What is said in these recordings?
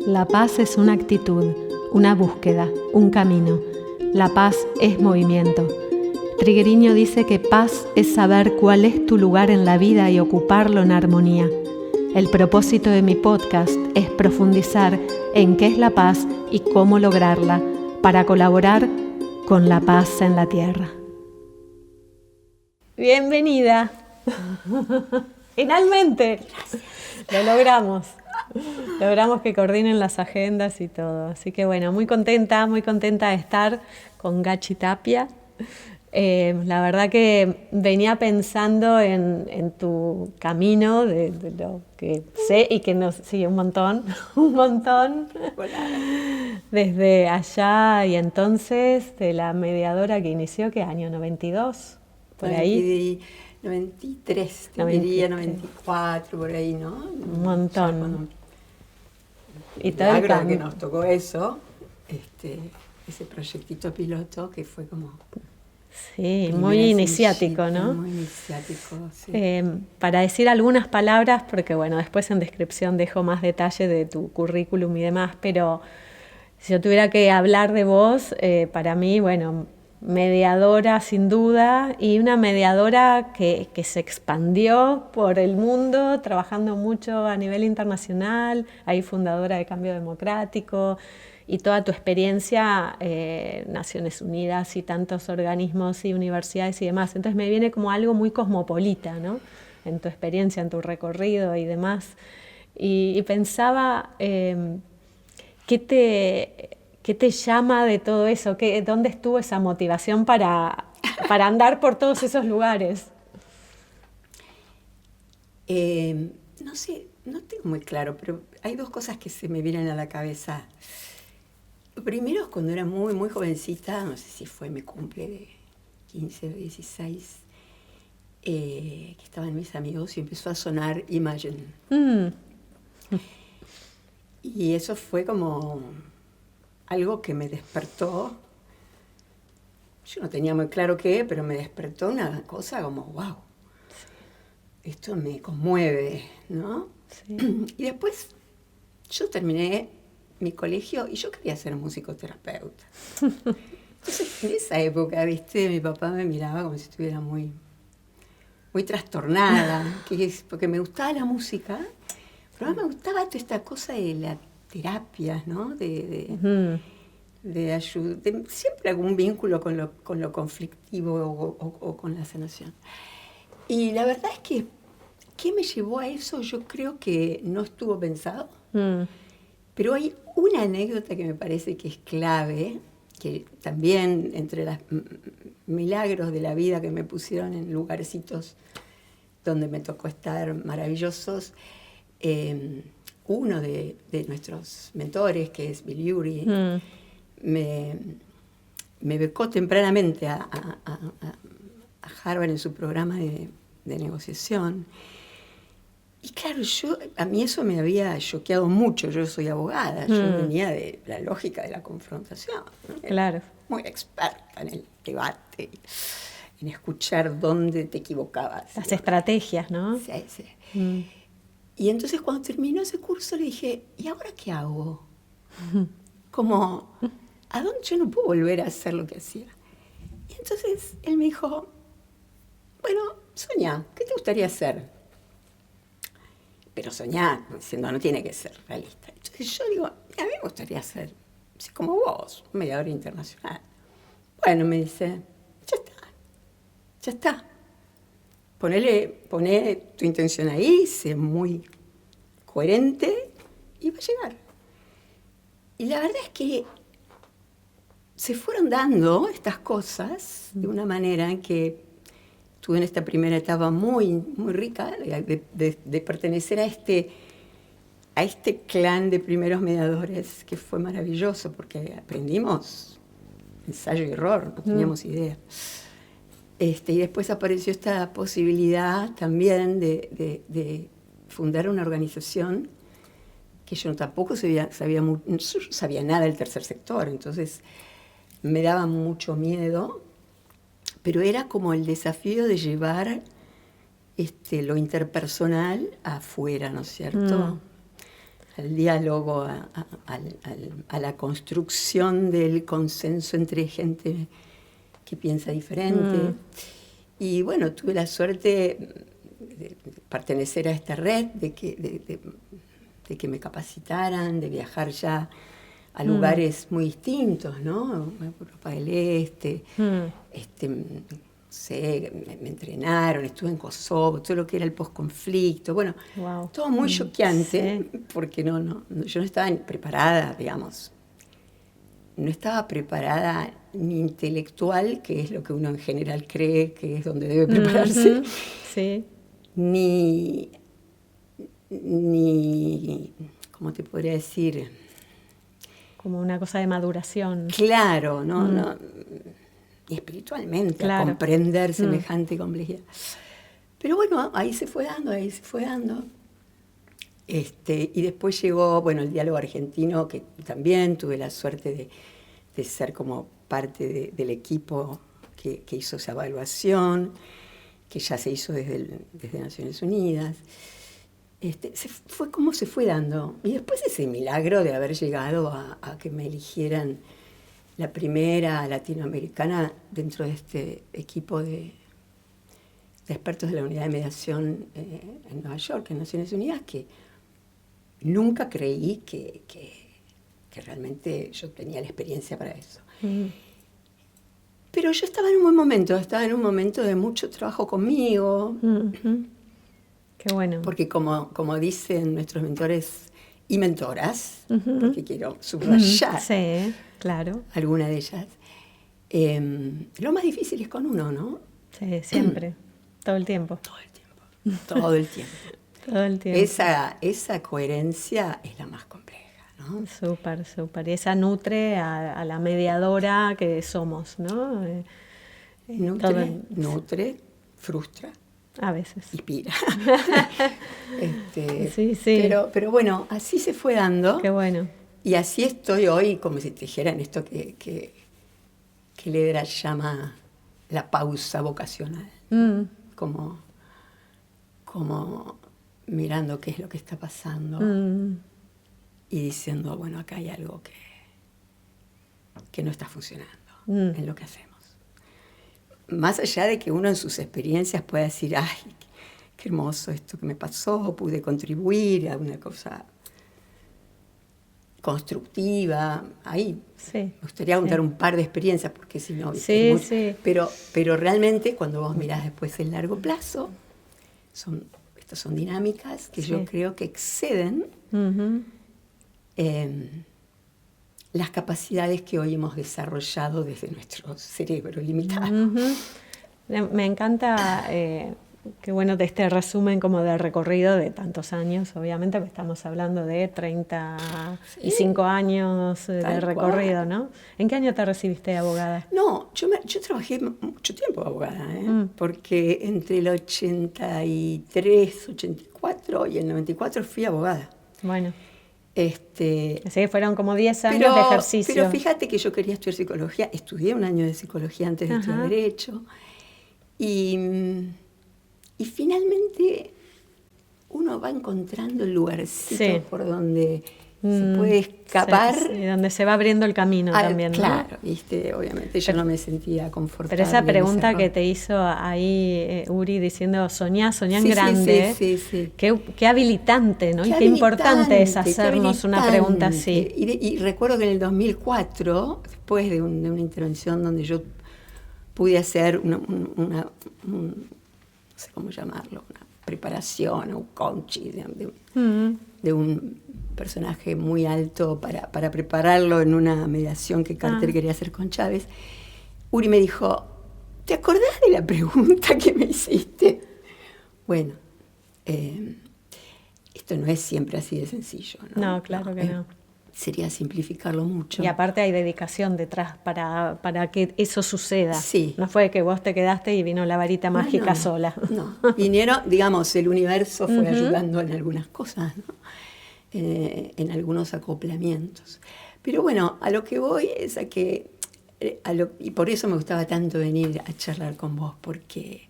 La paz es una actitud, una búsqueda, un camino. La paz es movimiento. Triguerio dice que paz es saber cuál es tu lugar en la vida y ocuparlo en armonía. El propósito de mi podcast es profundizar en qué es la paz y cómo lograrla para colaborar con la paz en la tierra. Bienvenida. Finalmente. Gracias. Lo logramos. Logramos que coordinen las agendas y todo. Así que bueno, muy contenta de estar con Gachi Tapia. La verdad que venía pensando en tu camino de lo que sé y que nos sigue un montón. Desde allá y entonces, de la mediadora que inició, ¿qué año? ¿92? Por ahí. 93, te diría 94, por ahí, ¿no? Un montón. Y todo el que nos tocó eso, ese proyectito piloto que fue como... Sí, muy iniciático, ¿no? Muy iniciático, sí. Para decir algunas palabras, porque bueno, después en descripción dejo más detalle de tu currículum y demás, pero si yo tuviera que hablar de vos, para mí, bueno, mediadora sin duda, y una mediadora que se expandió por el mundo, trabajando mucho a nivel internacional, ahí fundadora de Cambio Democrático, y toda tu experiencia, Naciones Unidas y tantos organismos y universidades y demás. Entonces me viene como algo muy cosmopolita, ¿no? En tu experiencia, en tu recorrido y demás. Y pensaba, ¿qué te llama de todo eso? ¿Dónde estuvo esa motivación para andar por todos esos lugares? No sé, no tengo muy claro, pero hay dos cosas que se me vienen a la cabeza. Lo primero es cuando era muy, muy jovencita, no sé si fue mi cumple de 15 o 16, que estaban mis amigos y empezó a sonar Imagine. Y eso fue como algo que me despertó. Yo no tenía muy claro qué, pero me despertó una cosa como, wow, esto me conmueve, ¿no? Sí. Y después yo terminé mi colegio y yo quería ser musicoterapeuta. Entonces, en esa época, ¿viste? Mi papá me miraba como si estuviera muy, muy trastornada, porque me gustaba la música, pero además me gustaba toda esta cosa de la terapia, ¿no? De siempre algún vínculo con lo conflictivo o con la sanación. Y la verdad es que, ¿qué me llevó a eso? Yo creo que no estuvo pensado. Pero hay una anécdota que me parece que es clave, que también entre los milagros de la vida que me pusieron en lugarcitos donde me tocó estar maravillosos, uno de nuestros mentores, que es Bill Ury, me becó tempranamente a Harvard en su programa de negociación. Y claro, a mí eso me había choqueado mucho. Yo soy abogada, yo venía de la lógica de la confrontación, ¿no? Claro. Muy experta en el debate, en escuchar dónde te equivocabas. Las estrategias, ¿no? Sí, sí. Y entonces cuando terminó ese curso le dije, ¿y ahora qué hago? Como, ¿a dónde yo no puedo volver a hacer lo que hacía? Y entonces él me dijo, bueno, soñá, ¿qué te gustaría hacer? Pero soñar, diciendo, no tiene que ser realista. Entonces yo digo, a mí me gustaría ser, así como vos, un mediador internacional. Bueno, me dice, ya está. Poné tu intención ahí, sé muy coherente y va a llegar. Y la verdad es que se fueron dando estas cosas de una manera en que tuve en esta primera etapa muy, muy rica de pertenecer a este clan de primeros mediadores, que fue maravilloso porque aprendimos ensayo y error, no teníamos idea. Y después apareció esta posibilidad también de fundar una organización que yo tampoco no sabía nada del tercer sector, entonces me daba mucho miedo. Pero era como el desafío de llevar lo interpersonal afuera, ¿no es cierto? al diálogo, a la construcción del consenso entre gente que piensa diferente. Y bueno, tuve la suerte de pertenecer a esta red, de que me capacitaran, de viajar ya a lugares muy distintos, ¿no? Europa del Este, me entrenaron, estuve en Kosovo, todo lo que era el posconflicto, bueno, wow. Todo muy choqueante, Sí. porque yo no estaba preparada, digamos, no estaba preparada ni intelectual, que es lo que uno en general cree que es donde debe prepararse, Sí. ni, ¿cómo te podría decir? Como una cosa de maduración. Claro, no, y espiritualmente, claro. A comprender semejante complejidad. Pero bueno, ahí se fue dando. Y después llegó, bueno, el diálogo argentino, que también tuve la suerte de ser como parte del equipo que hizo esa evaluación, que ya se hizo desde Naciones Unidas. Fue como se fue dando. Y después ese milagro de haber llegado a que me eligieran la primera latinoamericana dentro de este equipo de expertos de la unidad de mediación en Nueva York, en Naciones Unidas, que nunca creí que realmente yo tenía la experiencia para eso. Pero yo estaba en un buen momento, de mucho trabajo conmigo. Qué bueno. Porque como dicen nuestros mentores y mentoras, porque quiero subrayar sí, claro. alguna de ellas, lo más difícil es con uno, ¿no? Sí, siempre, todo el tiempo. Todo el tiempo. Todo el tiempo. Esa coherencia es la más compleja, ¿no? Súper. Y esa nutre a la mediadora que somos, ¿no? Nutre, frustra. A veces. Inspira. Sí. Pero bueno, así se fue dando. Qué bueno. Y así estoy hoy, como si te dijeran esto que Lederach llama la pausa vocacional. Como mirando qué es lo que está pasando y diciendo, bueno, acá hay algo que no está funcionando en lo que hacemos. Más allá de que uno en sus experiencias pueda decir, ay, qué hermoso esto que me pasó, pude contribuir a una cosa constructiva. Ahí me gustaría contar un par de experiencias, porque si no... Sí. Pero realmente, cuando vos mirás después el largo plazo, estas son dinámicas que yo creo que exceden las capacidades que hoy hemos desarrollado desde nuestro cerebro limitado. Me encanta, qué bueno, de este resumen como de recorrido de tantos años, obviamente, porque estamos hablando de 35 años de recorrido, cual. ¿No? ¿En qué año te recibiste de abogada? No, yo trabajé mucho tiempo de abogada, porque entre el 83, 84 y el 94 fui abogada. Bueno. Así que fueron como 10 años de ejercicio. Pero fíjate que yo quería estudiar psicología, estudié un año de psicología antes de estudiar Derecho, y finalmente uno va encontrando el lugarcito por donde se puede escapar. Sí, donde se va abriendo el camino también, ¿no? Claro, ¿viste? Obviamente yo no me sentía confortable. Pero esa pregunta que te hizo ahí Uri diciendo, soñá en grande, sí. Qué habilitante, ¿no? Y qué importante es hacernos una pregunta así. Y recuerdo que en el 2004, después de una intervención donde yo pude hacer no sé cómo llamarlo, una preparación, un coaching de un personaje muy alto para prepararlo en una mediación que Carter quería hacer con Chávez, Uri me dijo, ¿te acordás de la pregunta que me hiciste? Bueno, esto no es siempre así de sencillo, ¿no? No, claro que no. Sería simplificarlo mucho. Y aparte hay dedicación detrás para que eso suceda. Sí. No fue que vos te quedaste y vino la varita mágica sola. No, vinieron, digamos, el universo fue ayudando en algunas cosas, ¿no? En algunos acoplamientos. Pero bueno, a lo que voy es a que, y por eso me gustaba tanto venir a charlar con vos, porque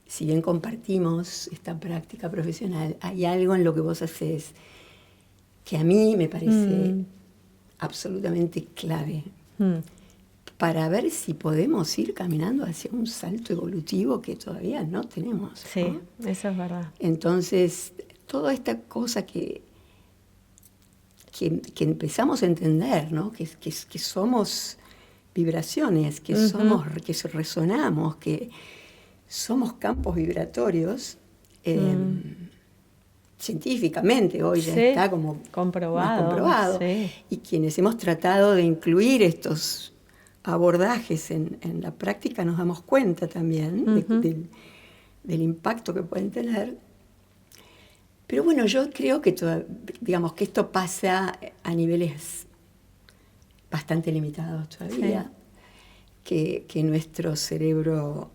si bien compartimos esta práctica profesional, hay algo en lo que vos haces que a mí me parece absolutamente clave para ver si podemos ir caminando hacia un salto evolutivo que todavía no tenemos. Sí, ¿no? eso es verdad. Entonces, toda esta cosa que empezamos a entender, ¿no? que somos vibraciones, que resonamos, que somos campos vibratorios, científicamente hoy ya está como comprobado. más comprobado. Sí. Y quienes hemos tratado de incluir estos abordajes en la práctica nos damos cuenta también del impacto que pueden tener. Pero bueno, yo creo que digamos que esto pasa a niveles bastante limitados todavía, que nuestro cerebro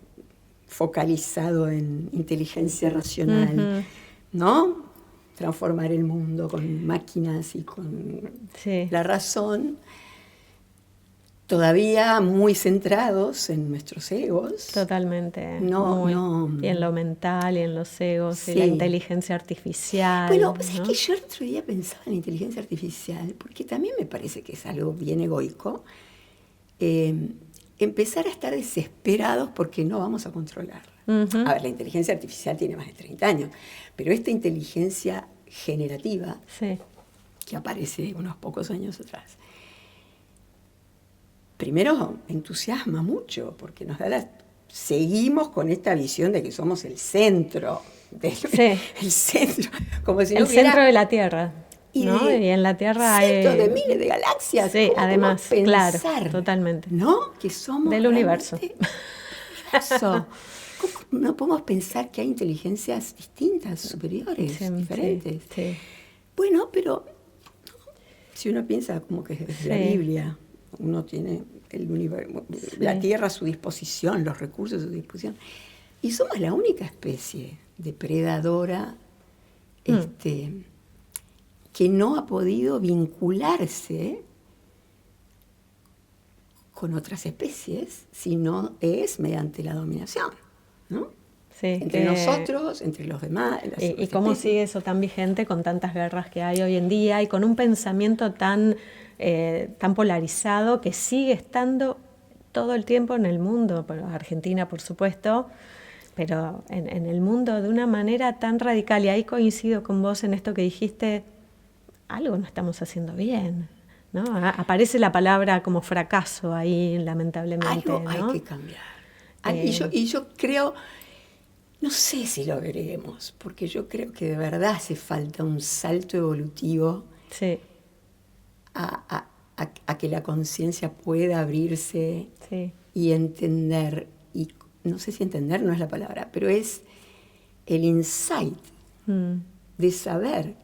focalizado en inteligencia racional, ¿no? Transformar el mundo con máquinas y con la razón, todavía muy centrados en nuestros egos. Totalmente. No. Y en lo mental, y en los egos, y la inteligencia artificial. Bueno, pues ¿no? Es que yo el otro día pensaba en la inteligencia artificial, porque también me parece que es algo bien egoico. Empezar a estar desesperados porque no vamos a controlarla. A ver, la inteligencia artificial tiene más de 30 años, pero esta inteligencia generativa, que aparece unos pocos años atrás, primero entusiasma mucho, porque nos da seguimos con esta visión de que somos el centro, el centro, como si el centro de la Tierra. ¿no? Y en la Tierra hay cientos de miles de galaxias. Sí, además, pensar, claro, totalmente. ¿no? Que somos del universo. ¿Cómo no podemos pensar que hay inteligencias distintas, superiores, diferentes? Sí. Bueno, pero si uno piensa como que desde la Biblia uno tiene el universo, la Tierra a su disposición, los recursos a su disposición, y somos la única especie depredadora que no ha podido vincularse con otras especies, sino es mediante la dominación, ¿no? Sí, entre nosotros, entre los demás. ¿Y cómo sigue eso tan vigente con tantas guerras que hay hoy en día y con un pensamiento tan polarizado que sigue estando todo el tiempo en el mundo? Bueno, Argentina, por supuesto, pero en el mundo de una manera tan radical. Y ahí coincido con vos en esto que dijiste, algo no estamos haciendo bien, ¿no? Aparece la palabra como fracaso ahí, lamentablemente. Algo ¿no? hay que cambiar. Y yo creo, no sé si lo veremos, porque yo creo que de verdad hace falta un salto evolutivo a que la conciencia pueda abrirse y entender, y no sé si entender no es la palabra, pero es el insight de saber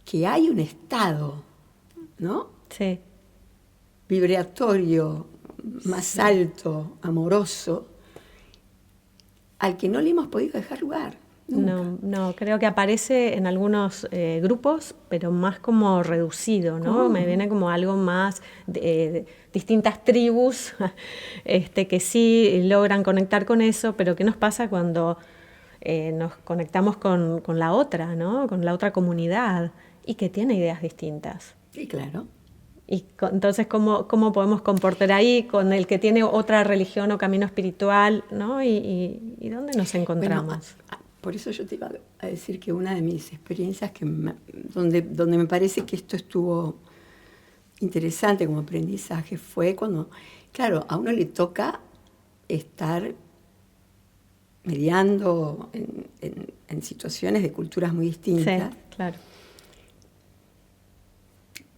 que hay un estado, ¿no? Sí. Vibratorio, más alto, amoroso, al que no le hemos podido dejar lugar. Nunca. No, creo que aparece en algunos grupos, pero más como reducido, ¿no? Me viene como algo más de distintas tribus que sí logran conectar con eso, pero ¿qué nos pasa cuando nos conectamos con la otra, ¿no? Con la otra comunidad y que tiene ideas distintas? Sí, claro. Y entonces, ¿cómo podemos comportar ahí con el que tiene otra religión o camino espiritual, ¿no? ¿Y dónde nos encontramos? Bueno, por eso yo te iba a decir que una de mis experiencias donde me parece que esto estuvo interesante como aprendizaje fue cuando, claro, a uno le toca estar mediando en situaciones de culturas muy distintas. Sí, claro.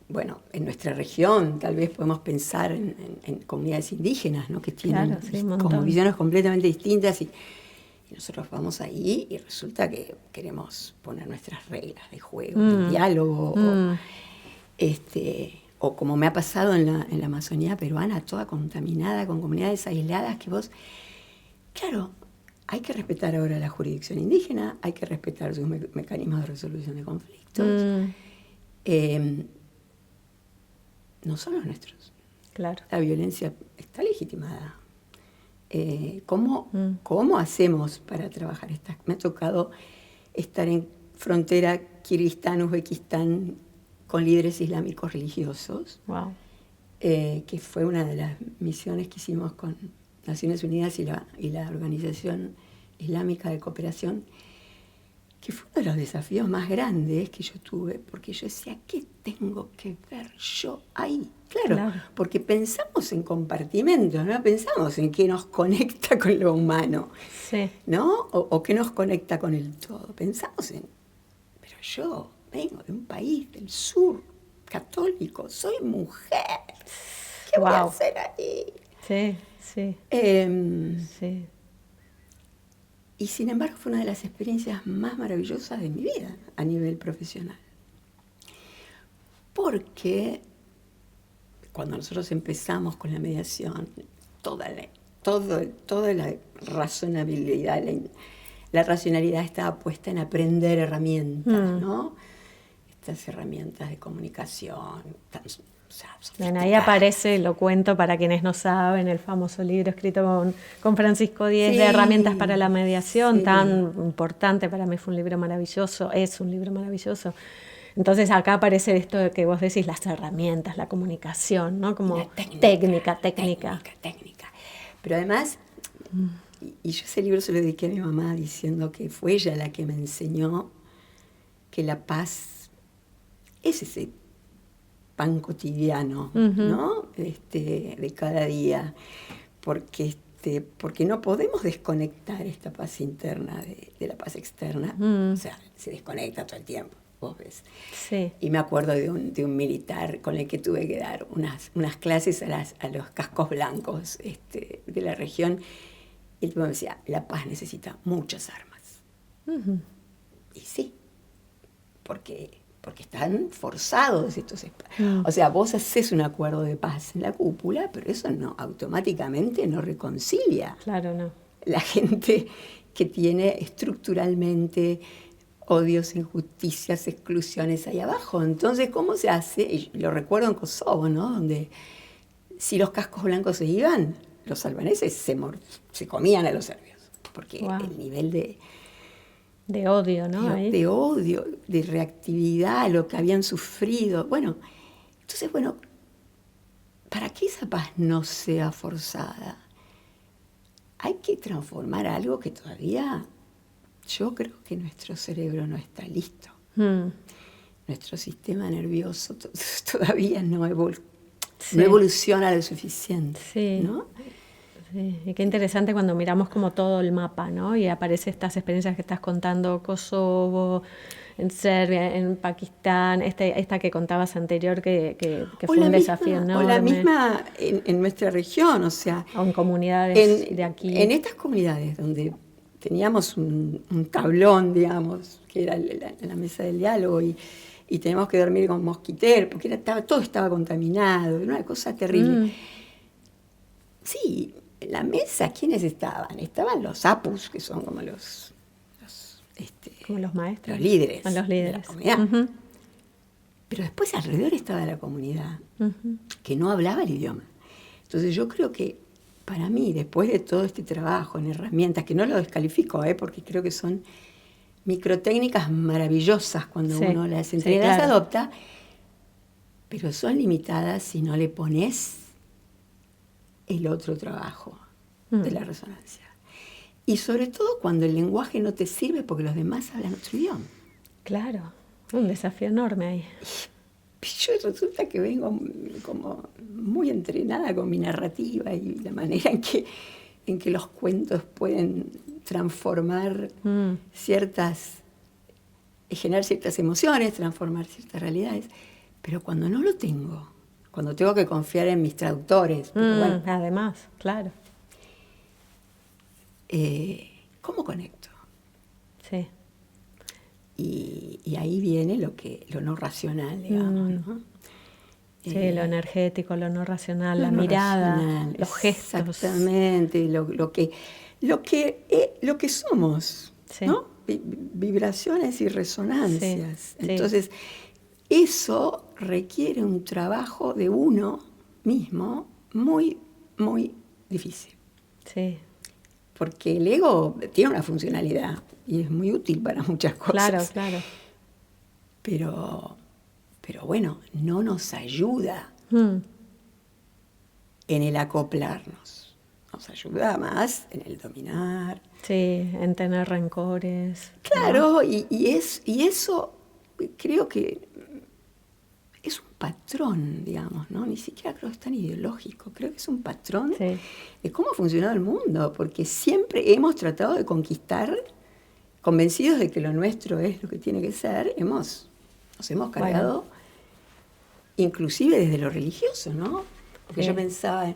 Bueno, en nuestra región tal vez podemos pensar en comunidades indígenas, ¿no? Que tienen como visiones completamente distintas y nosotros vamos ahí y resulta que queremos poner nuestras reglas de juego, de diálogo, o como me ha pasado en la Amazonía peruana, toda contaminada con comunidades aisladas que vos... Claro, hay que respetar ahora la jurisdicción indígena, hay que respetar sus mecanismos de resolución de conflictos. No son los nuestros. Claro. La violencia está legitimada. ¿Cómo hacemos para trabajar estas? Me ha tocado estar en frontera Kirguistán, Uzbekistán, con líderes islámicos religiosos, Wow. Que fue una de las misiones que hicimos con Naciones Unidas y la Organización Islámica de Cooperación, que fue uno de los desafíos más grandes que yo tuve, porque yo decía, ¿qué tengo que ver yo ahí? Claro, porque pensamos en compartimentos, no pensamos en qué nos conecta con lo humano, Sí. ¿no? O qué nos conecta con el todo. Pensamos en, pero yo vengo de un país del sur, católico, soy mujer, ¿qué voy a hacer ahí? Sí, sí. Sí. Y sin embargo fue una de las experiencias más maravillosas de mi vida a nivel profesional. Porque cuando nosotros empezamos con la mediación, toda la razonabilidad, la racionalidad estaba puesta en aprender herramientas, ¿no? Estas herramientas de comunicación, Bueno, ahí aparece, lo cuento para quienes no saben, el famoso libro escrito con Francisco Díez, de herramientas para la mediación, tan importante. Para mí fue un libro maravilloso, es un libro maravilloso. Entonces acá aparece esto de que vos decís, las herramientas, la comunicación, ¿no? Como técnica. Pero además, y yo ese libro se lo dediqué a mi mamá diciendo que fue ella la que me enseñó que la paz es ese pan cotidiano, ¿no? De cada día, porque no podemos desconectar esta paz interna de la paz externa, o sea, se desconecta todo el tiempo, vos ves. Sí. Y me acuerdo de un militar con el que tuve que dar unas clases a los cascos blancos de la región, y el tipo me decía, la paz necesita muchas armas. Y sí, porque están forzados estos espacios. O sea, vos haces un acuerdo de paz en la cúpula, pero eso no automáticamente no reconcilia. Claro, no. La gente que tiene estructuralmente odios, injusticias, exclusiones ahí abajo. Entonces, ¿cómo se hace? Y lo recuerdo en Kosovo, ¿no? Donde si los cascos blancos se iban, los albaneses se comían a los serbios. Porque el nivel de odio, ¿no? De odio, de reactividad, lo que habían sufrido. Bueno, entonces, para que esa paz no sea forzada, hay que transformar algo que todavía, yo creo que nuestro cerebro no está listo. Nuestro sistema nervioso todavía no evoluciona lo suficiente, ¿no? Sí, y qué interesante cuando miramos como todo el mapa, ¿no? Y aparecen estas experiencias que estás contando, Kosovo, en Serbia, en Pakistán, esta que contabas anterior que fue un desafío enorme. O la misma en nuestra región, o sea. O en comunidades de aquí. En estas comunidades donde teníamos un tablón, digamos, que era la mesa del diálogo, y teníamos que dormir con mosquitero, porque todo estaba contaminado, era una cosa terrible. Sí. En la mesa, ¿quiénes estaban? Estaban los apus, que son como como los maestros. Los líderes. Los líderes. De la comunidad. Pero después alrededor estaba la comunidad, que no hablaba el idioma. Entonces yo creo que para mí, después de todo este trabajo en herramientas, que no lo descalifico, porque creo que son microtécnicas maravillosas cuando uno las entrega, las adopta, pero son limitadas si no le pones el otro trabajo de la resonancia. Y sobre todo cuando el lenguaje no te sirve porque los demás hablan otro idioma. Claro, un desafío enorme ahí. Y yo resulta que vengo como muy entrenada con mi narrativa y la manera en que los cuentos pueden transformar generar ciertas emociones, transformar ciertas realidades. Pero cuando no lo tengo, cuando tengo que confiar en mis traductores. Además, claro. ¿Cómo conecto? Sí. Y ahí viene lo no racional, digamos, ¿no? Sí, lo energético, lo no racional, la mirada, racional, los gestos. Exactamente, lo que somos, ¿no? Vibraciones y resonancias. Entonces, eso requiere un trabajo de uno mismo muy, muy difícil. Sí. Porque el ego tiene una funcionalidad y es muy útil para muchas cosas. Claro. pero bueno, no nos ayuda en el acoplarnos. Nos ayuda más en el dominar. Sí, en tener rencores. Claro, ¿no? y eso creo que es un patrón, digamos, ¿no? Ni siquiera creo que es tan ideológico. Creo que es un patrón de cómo ha funcionado el mundo, porque siempre hemos tratado de conquistar, convencidos de que lo nuestro es lo que tiene que ser, nos hemos cargado, inclusive desde lo religioso, ¿no? Porque yo pensaba,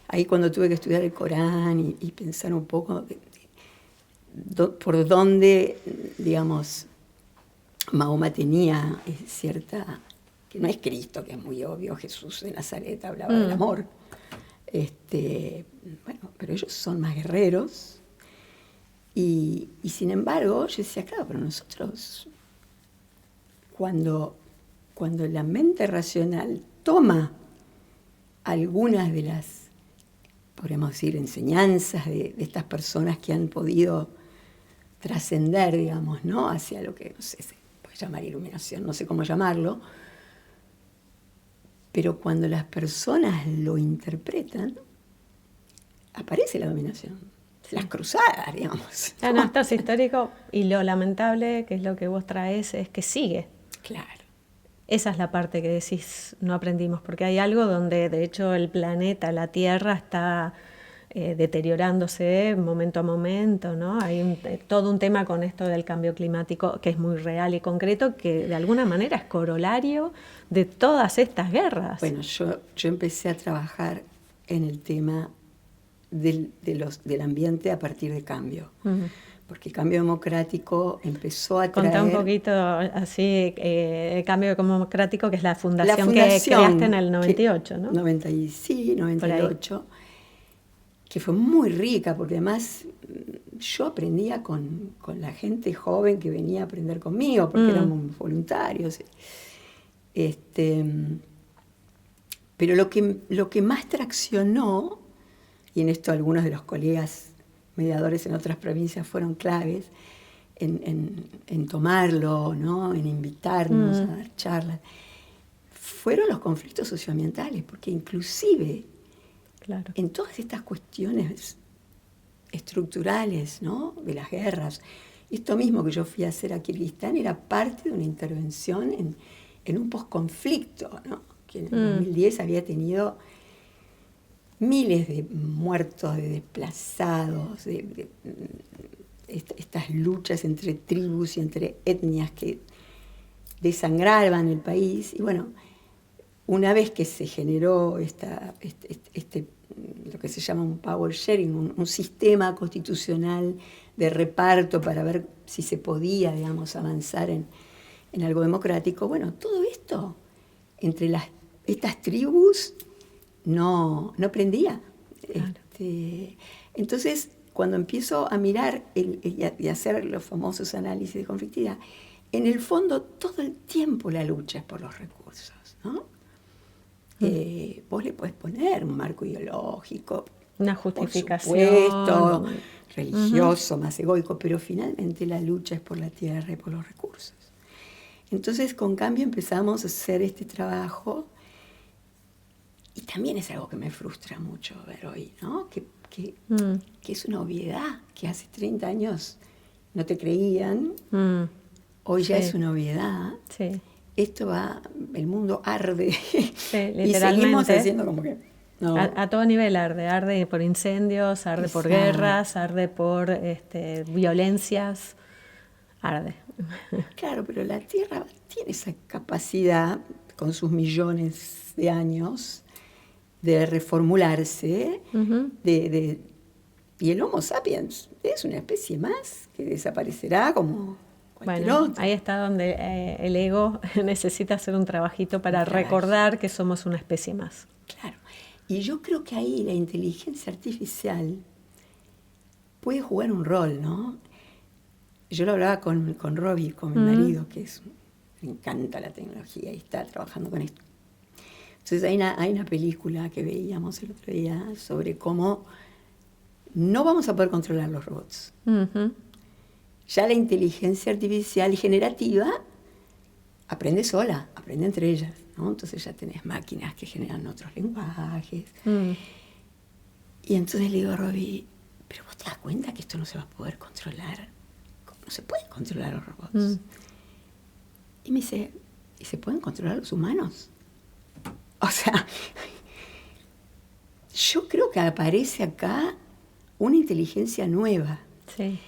ahí cuando tuve que estudiar el Corán y pensar un poco por dónde, digamos, Mahoma tenía cierta, que no es Cristo, que es muy obvio, Jesús de Nazaret hablaba del amor. Bueno, pero ellos son más guerreros. Y sin embargo, yo decía, claro, pero nosotros, cuando la mente racional toma algunas de las, podríamos decir, enseñanzas de estas personas que han podido trascender, digamos, ¿no? Hacia lo que, no sé, se puede llamar iluminación, no sé cómo llamarlo, pero cuando las personas lo interpretan, aparece la dominación. Las cruzadas, digamos. No, esto es histórico y lo lamentable, que es lo que vos traes, es que sigue. Claro. Esa es la parte que decís, no aprendimos, porque hay algo donde, de hecho, el planeta, la Tierra, está deteriorándose momento a momento, ¿no? Hay todo un tema con esto del cambio climático que es muy real y concreto, que de alguna manera es corolario de todas estas guerras. Bueno, yo empecé a trabajar en el tema del ambiente a partir de cambio. Porque el cambio democrático empezó a traer... Contá un poquito así, el cambio democrático, que es la fundación que creaste en el 98, ¿no? 98, que fue muy rica, porque además yo aprendía con la gente joven que venía a aprender conmigo, porque éramos voluntarios. Pero lo que más traccionó, y en esto algunos de los colegas mediadores en otras provincias fueron claves en tomarlo, ¿no? En invitarnos a dar charlas, fueron los conflictos socioambientales, porque inclusive en todas estas cuestiones estructurales, ¿no? De las guerras, esto mismo que yo fui a hacer a Kirguistán era parte de una intervención en un posconflicto, ¿no? Que en el 2010 había tenido miles de muertos, de desplazados, de estas luchas entre tribus y entre etnias que desangraban el país. Y bueno, una vez que se generó lo que se llama un power sharing, un sistema constitucional de reparto para ver si se podía, digamos, avanzar en algo democrático, bueno, todo esto entre estas tribus no prendía. Claro. Entonces, cuando empiezo a mirar y hacer los famosos análisis de conflictividad, en el fondo todo el tiempo la lucha es por los recursos, ¿no? Vos le podés poner un marco ideológico, una justificación, por supuesto, religioso, más egoico, pero finalmente la lucha es por la tierra y por los recursos. Entonces, con cambio empezamos a hacer este trabajo. Y también es algo que me frustra mucho ver hoy, ¿no? Que es una obviedad, que hace 30 años no te creían, hoy ya es una obviedad. Sí. Esto el mundo arde. Sí, y seguimos haciendo como que... No. A todo nivel arde por incendios, arde por guerras, arde por violencias, arde. Claro, pero la Tierra tiene esa capacidad, con sus millones de años, de reformularse, y el Homo sapiens es una especie más que desaparecerá como cualquier otra. Ahí está donde el ego necesita hacer un trabajito para recordar que somos una especie más. Claro, y yo creo que ahí la inteligencia artificial puede jugar un rol, ¿no? Yo lo hablaba con Robbie, con mi marido, que le encanta la tecnología y está trabajando con esto. Entonces hay una película que veíamos el otro día sobre cómo no vamos a poder controlar los robots. Ya la inteligencia artificial generativa aprende sola, aprende entre ellas, ¿no? Entonces ya tenés máquinas que generan otros lenguajes. Y entonces le digo a Robbie, pero vos te das cuenta que esto no se va a poder controlar. No se pueden controlar los robots. Y me dice, ¿y se pueden controlar los humanos? O sea, yo creo que aparece acá una inteligencia nueva. Sí.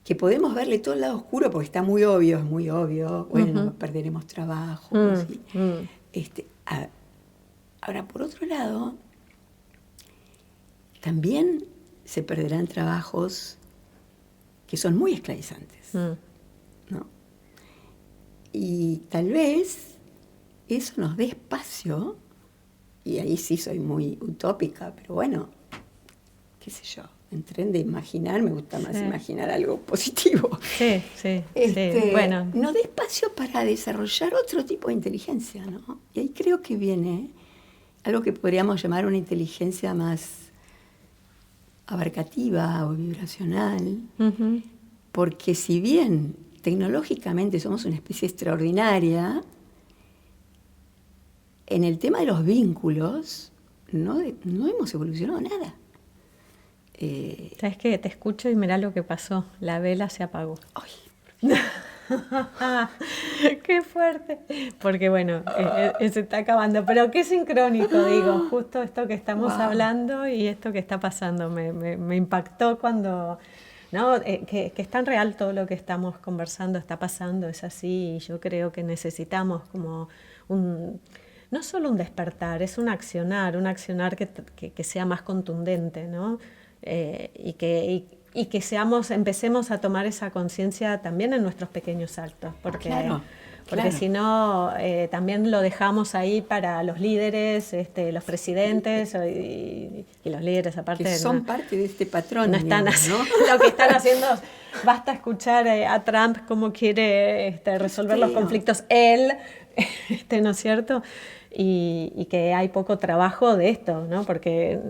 Que podemos verle todo el lado oscuro porque está muy obvio, es muy obvio. Bueno, perderemos trabajo. Ahora, por otro lado, también se perderán trabajos que son muy esclavizantes, ¿no? Y tal vez eso nos dé espacio, y ahí sí soy muy utópica, pero bueno, qué sé yo, en tren de imaginar, me gusta más imaginar algo positivo. Sí. Bueno. Nos dé espacio para desarrollar otro tipo de inteligencia, ¿no? Y ahí creo que viene algo que podríamos llamar una inteligencia más abarcativa o vibracional, porque si bien tecnológicamente somos una especie extraordinaria, en el tema de los vínculos no hemos evolucionado nada. ¿Sabes qué? Te escucho y mirá lo que pasó. La vela se apagó. Ay. ¡Qué fuerte! Porque bueno, se está acabando. Pero qué sincrónico, digo. Justo esto que estamos hablando y esto que está pasando. Me impactó cuando... ¿no? Que es tan real todo lo que estamos conversando, está pasando, es así. Y yo creo que necesitamos como no solo un despertar, es un accionar que sea más contundente, ¿no? Y que empecemos a tomar esa conciencia también en nuestros pequeños saltos, porque si no, también lo dejamos ahí para los líderes, los presidentes y los líderes aparte. Que son parte de este patrón. No están haciendo, ¿no? Lo que están haciendo, basta escuchar a Trump cómo quiere resolver los conflictos él, ¿no es cierto? Y que hay poco trabajo de esto, ¿no? Porque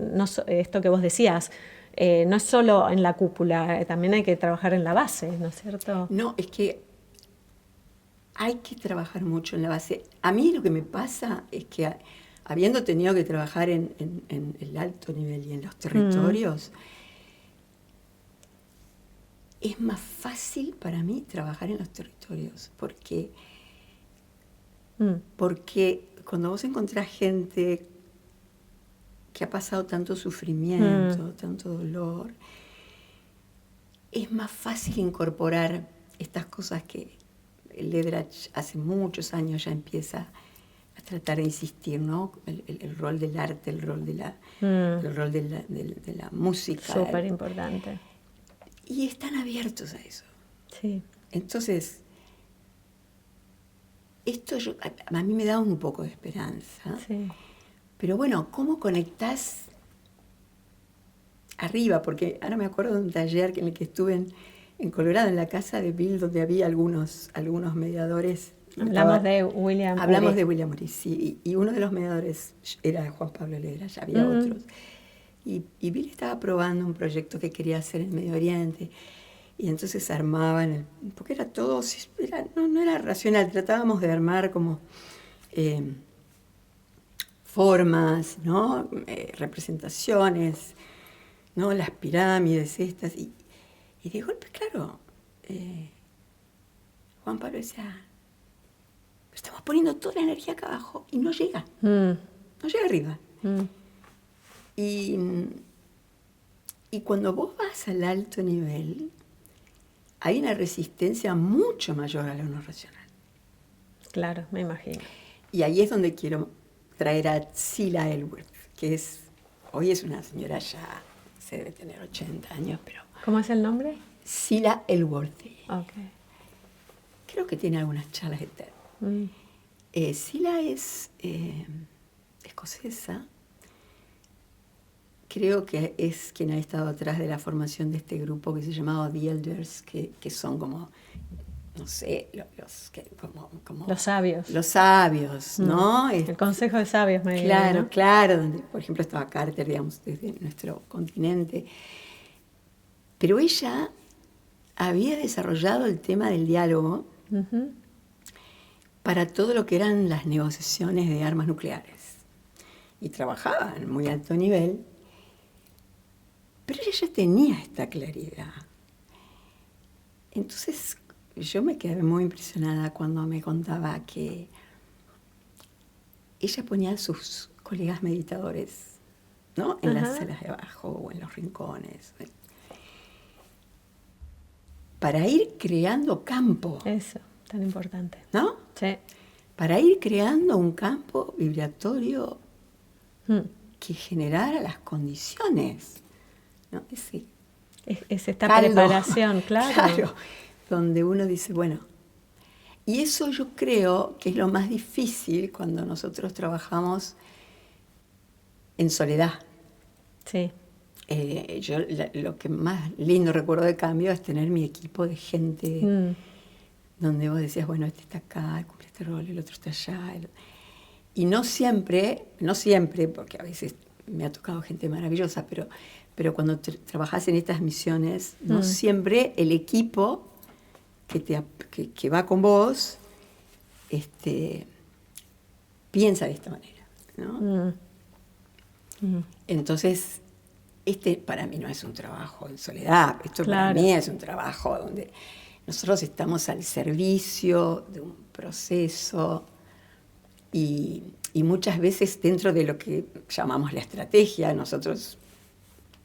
esto que vos decías, no es solo en la cúpula, también hay que trabajar en la base, ¿no es cierto? No, es que hay que trabajar mucho en la base. A mí lo que me pasa es que, habiendo tenido que trabajar en el alto nivel y en los territorios, es más fácil para mí trabajar en los territorios, porque cuando vos encontrás gente que ha pasado tanto sufrimiento, tanto dolor, es más fácil incorporar estas cosas que el Ledrach hace muchos años ya empieza a tratar de insistir, ¿no? El rol del arte, el rol de la música. Súper importante. Y están abiertos a eso. Sí. Entonces, esto a mí me da un poco de esperanza. Sí. Pero bueno, ¿cómo conectás arriba? Porque ahora me acuerdo de un taller en el que estuve en Colorado, en la casa de Bill, donde había algunos mediadores. Hablamos de William Ury, sí. Y uno de los mediadores era Juan Pablo Ledrach, ya había otros. Y Bill estaba probando un proyecto que quería hacer en Medio Oriente. Y entonces armaban, porque era todo, no era racional, tratábamos de armar como formas, ¿no? Representaciones, ¿no? Las pirámides estas. Y de golpe, claro, Juan Pablo decía, estamos poniendo toda la energía acá abajo y no llega, no llega arriba. Y cuando vos vas al alto nivel, hay una resistencia mucho mayor a lo no racional. Claro, me imagino. Y ahí es donde quiero traer a Zillah Elworth, que hoy es una señora ya, se debe tener 80 años, pero... ¿Cómo es el nombre? Zillah Elworth. Okay. Creo que tiene algunas charlas de TED. Zillah es escocesa. Creo que es quien ha estado atrás de la formación de este grupo que se llamaba The Elders, que son como, no sé, los sabios. Los sabios, ¿no? El Consejo de Sabios, me Claro, ¿no? Claro, donde, por ejemplo, estaba Carter, digamos, desde nuestro continente. Pero ella había desarrollado el tema del diálogo para todo lo que eran las negociaciones de armas nucleares. Y trabajaba en muy alto nivel, pero ella ya tenía esta claridad. Entonces yo me quedé muy impresionada cuando me contaba que ella ponía a sus colegas meditadores, ¿no? En las salas de abajo o en los rincones, para ir creando campo. Eso, tan importante. ¿No? Sí. Para ir creando un campo vibratorio que generara las condiciones, ¿no? Es esta caldo, preparación, claro. Donde uno dice, bueno, y eso yo creo que es lo más difícil cuando nosotros trabajamos en soledad. Sí. Yo lo que más lindo recuerdo de Cambio es tener mi equipo de gente donde vos decías, bueno, este está acá, cumple este rol, el otro está allá. Y no siempre, porque a veces me ha tocado gente maravillosa, pero cuando trabajás en estas misiones, no siempre el equipo que va con vos piensa de esta manera, ¿no? Entonces, para mí no es un trabajo en soledad, esto para mí es un trabajo donde nosotros estamos al servicio de un proceso y muchas veces dentro de lo que llamamos la estrategia, nosotros,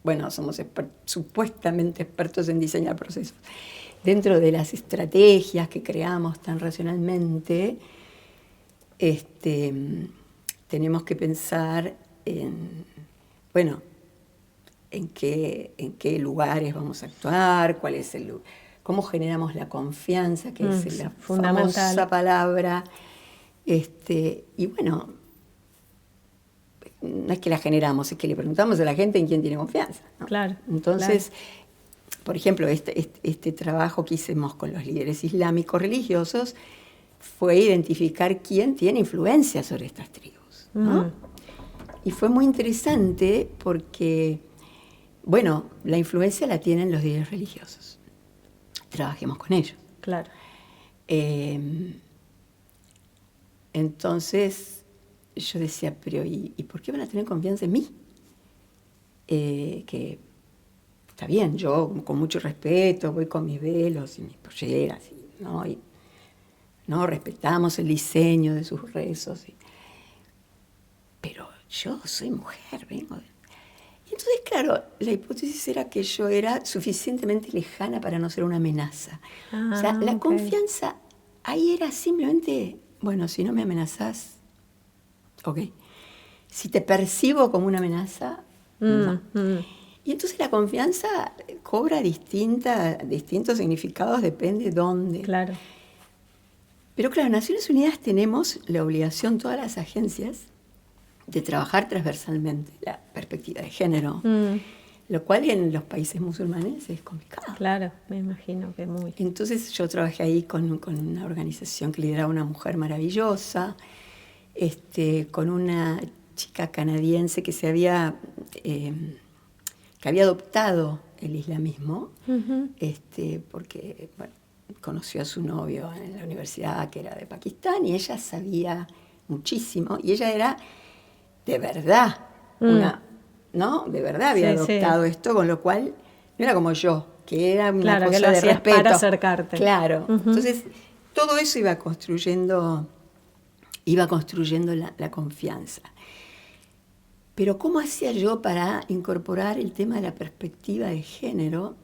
bueno, somos supuestamente expertos en diseñar procesos. Dentro de las estrategias que creamos tan racionalmente, tenemos que pensar en qué lugares vamos a actuar, cuál es cómo generamos la confianza, que es la famosa palabra. Y bueno, no es que la generamos, es que le preguntamos a la gente en quién tiene confianza, ¿no? Claro. Entonces, por ejemplo, este trabajo que hicimos con los líderes islámicos religiosos fue identificar quién tiene influencia sobre estas tribus, ¿no? Y fue muy interesante porque, bueno, la influencia la tienen los líderes religiosos. Trabajemos con ellos. Claro. Entonces, yo decía, pero ¿y por qué van a tener confianza en mí? Que está bien, yo con mucho respeto voy con mis velos y mis polleras, ¿no? Y ¿no? Respetamos el diseño de sus rezos. Pero yo soy mujer, vengo. Y entonces, claro, la hipótesis era que yo era suficientemente lejana para no ser una amenaza. O sea, la confianza ahí era simplemente, bueno, si no me amenazás, ok. Si te percibo como una amenaza, no. Y entonces la confianza cobra distintos significados, depende de dónde. Claro. Pero claro, en Naciones Unidas tenemos la obligación, todas las agencias, de trabajar transversalmente la perspectiva de género, lo cual en los países musulmanes es complicado. Claro, me imagino que muy. Entonces yo trabajé ahí con una organización que lideraba una mujer maravillosa, con una chica canadiense que que había adoptado el islamismo, porque bueno, conoció a su novio en la universidad, que era de Pakistán, y ella sabía muchísimo, y ella era de verdad ¿no? De verdad había adoptado esto, con lo cual no era como yo, que era una cosa que lo de hacías respeto. Para acercarte. Claro. Entonces, todo eso iba construyendo la confianza. Pero ¿cómo hacía yo para incorporar el tema de la perspectiva de género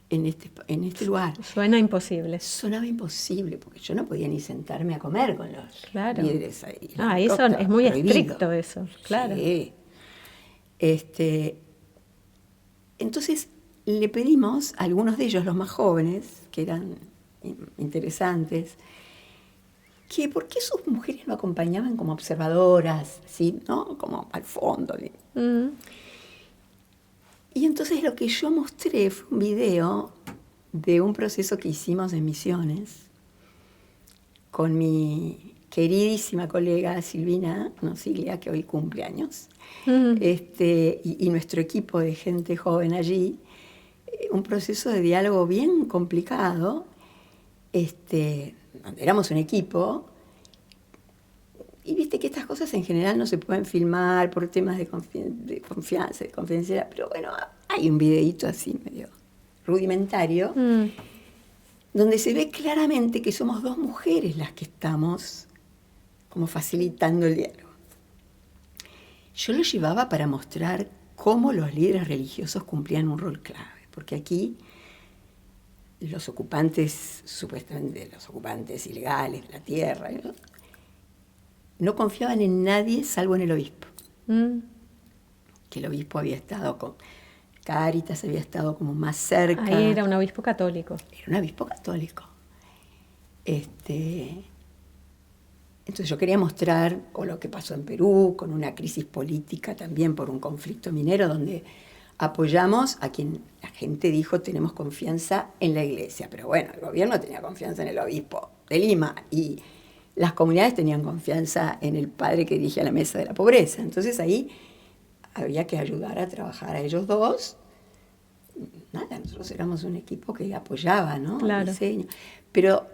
en este lugar? Suena imposible. Sonaba imposible, porque yo no podía ni sentarme a comer con los líderes ahí. Eso es muy estricto eso, claro. Sí. Entonces le pedimos a algunos de ellos, los más jóvenes, que eran interesantes, que por qué sus mujeres lo acompañaban como observadoras, ¿sí? ¿No? Como al fondo. Y entonces lo que yo mostré fue un video de un proceso que hicimos en Misiones con mi queridísima colega Silvina Nosiglia, que hoy cumple años, y nuestro equipo de gente joven allí, un proceso de diálogo bien complicado, donde éramos un equipo, y viste que estas cosas en general no se pueden filmar por temas de confianza, de confidencialidad, pero bueno, hay un videíto así medio rudimentario, donde se ve claramente que somos dos mujeres las que estamos como facilitando el diálogo. Yo lo llevaba para mostrar cómo los líderes religiosos cumplían un rol clave, porque aquí los ocupantes, supuestamente los ocupantes ilegales de la tierra, no confiaban en nadie salvo en el obispo. Que el obispo había estado con Cáritas, había estado como más cerca. Ahí era un obispo católico. Era un obispo católico. Entonces yo quería mostrar, o lo que pasó en Perú, con una crisis política también por un conflicto minero, donde apoyamos a quien la gente dijo tenemos confianza en la iglesia. Pero bueno, el gobierno tenía confianza en el obispo de Lima y las comunidades tenían confianza en el padre que dirigía la mesa de la pobreza. Entonces ahí había que ayudar a trabajar a ellos dos. Nada, nosotros éramos un equipo que apoyaba, ¿no? Claro. El diseño. Pero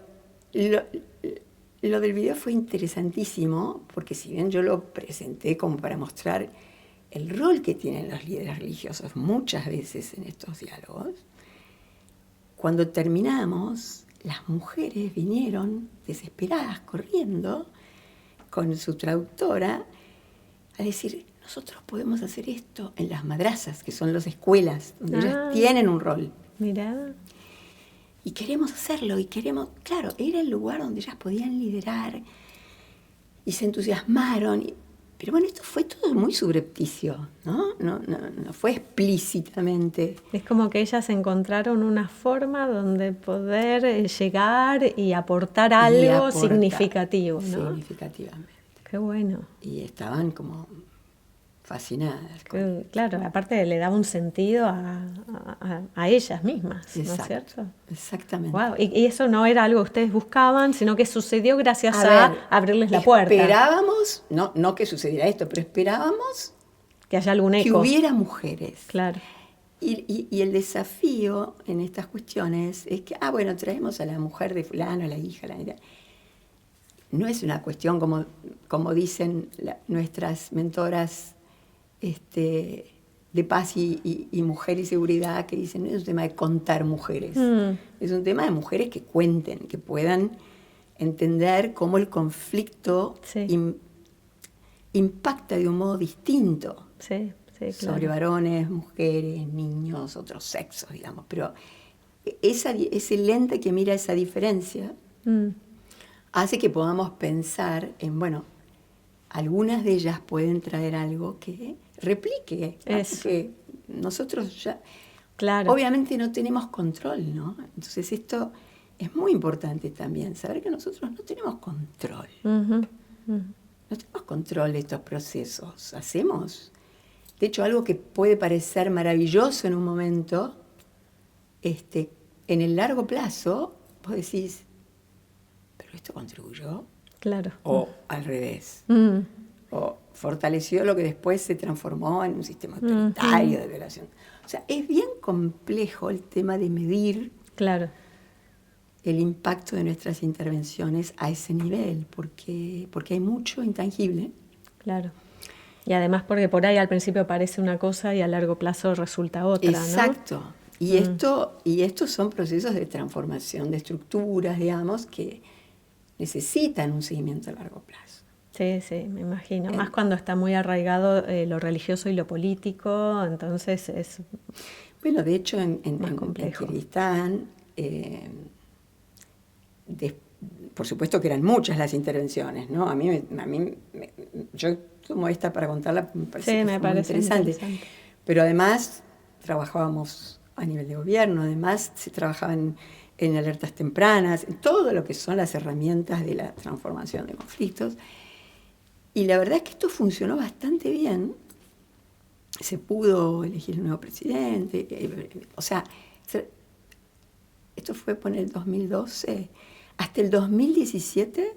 lo del video fue interesantísimo, porque si bien yo lo presenté como para mostrar el rol que tienen los líderes religiosos muchas veces en estos diálogos, cuando terminamos, las mujeres vinieron desesperadas, corriendo, con su traductora, a decir, nosotros podemos hacer esto en las madrazas, que son las escuelas, donde ellas tienen un rol. Mirá. Y queremos hacerlo, y queremos... Claro, era el lugar donde ellas podían liderar, y se entusiasmaron. Pero bueno, esto fue todo muy subrepticio, ¿no? No fue explícitamente. Es como que ellas encontraron una forma donde poder llegar y aportar algo significativo, ¿no? Significativamente. Qué bueno. Y estaban como fascinadas. Claro, aparte le daba un sentido a ellas mismas, ¿no es cierto? Exactamente. Wow. Y eso no era algo que ustedes buscaban, sino que sucedió gracias a abrirles la puerta. Esperábamos, no que sucediera esto, pero esperábamos que haya algún eco. Que hubiera mujeres. Claro. Y el desafío en estas cuestiones es que, bueno, traemos a la mujer de fulano, a la hija, no es una cuestión como dicen nuestras mentoras de paz y mujer y seguridad, que dicen, no es un tema de contar mujeres, es un tema de mujeres que cuenten, que puedan entender cómo el conflicto impacta de un modo distinto sobre varones, mujeres, niños, otros sexos, digamos. Pero ese lente que mira esa diferencia hace que podamos pensar en, bueno, algunas de ellas pueden traer algo que replique, porque nosotros ya, obviamente no tenemos control, ¿no? Entonces esto es muy importante también, saber que nosotros no tenemos control. No tenemos control de estos procesos. Hacemos, de hecho, algo que puede parecer maravilloso en un momento, en el largo plazo, vos decís, ¿pero esto contribuyó? Claro. O al revés. O fortaleció lo que después se transformó en un sistema autoritario de violación. O sea, es bien complejo el tema de medir el impacto de nuestras intervenciones a ese nivel, porque hay mucho intangible. Claro. Y además porque por ahí al principio parece una cosa y a largo plazo resulta otra, Exacto. ¿no? Y estos son procesos de transformación de estructuras, digamos, que necesitan un seguimiento a largo plazo. Sí, me imagino. Más cuando está muy arraigado lo religioso y lo político, entonces es... Bueno, de hecho, en Kirguistán, por supuesto que eran muchas las intervenciones, ¿no? Yo tomo esta para contarla, me parece muy interesante. Pero además trabajábamos a nivel de gobierno, además se trabajaban en alertas tempranas, en todo lo que son las herramientas de la transformación de conflictos. Y la verdad es que esto funcionó bastante bien. Se pudo elegir un nuevo presidente. O sea, esto fue por el 2012. Hasta el 2017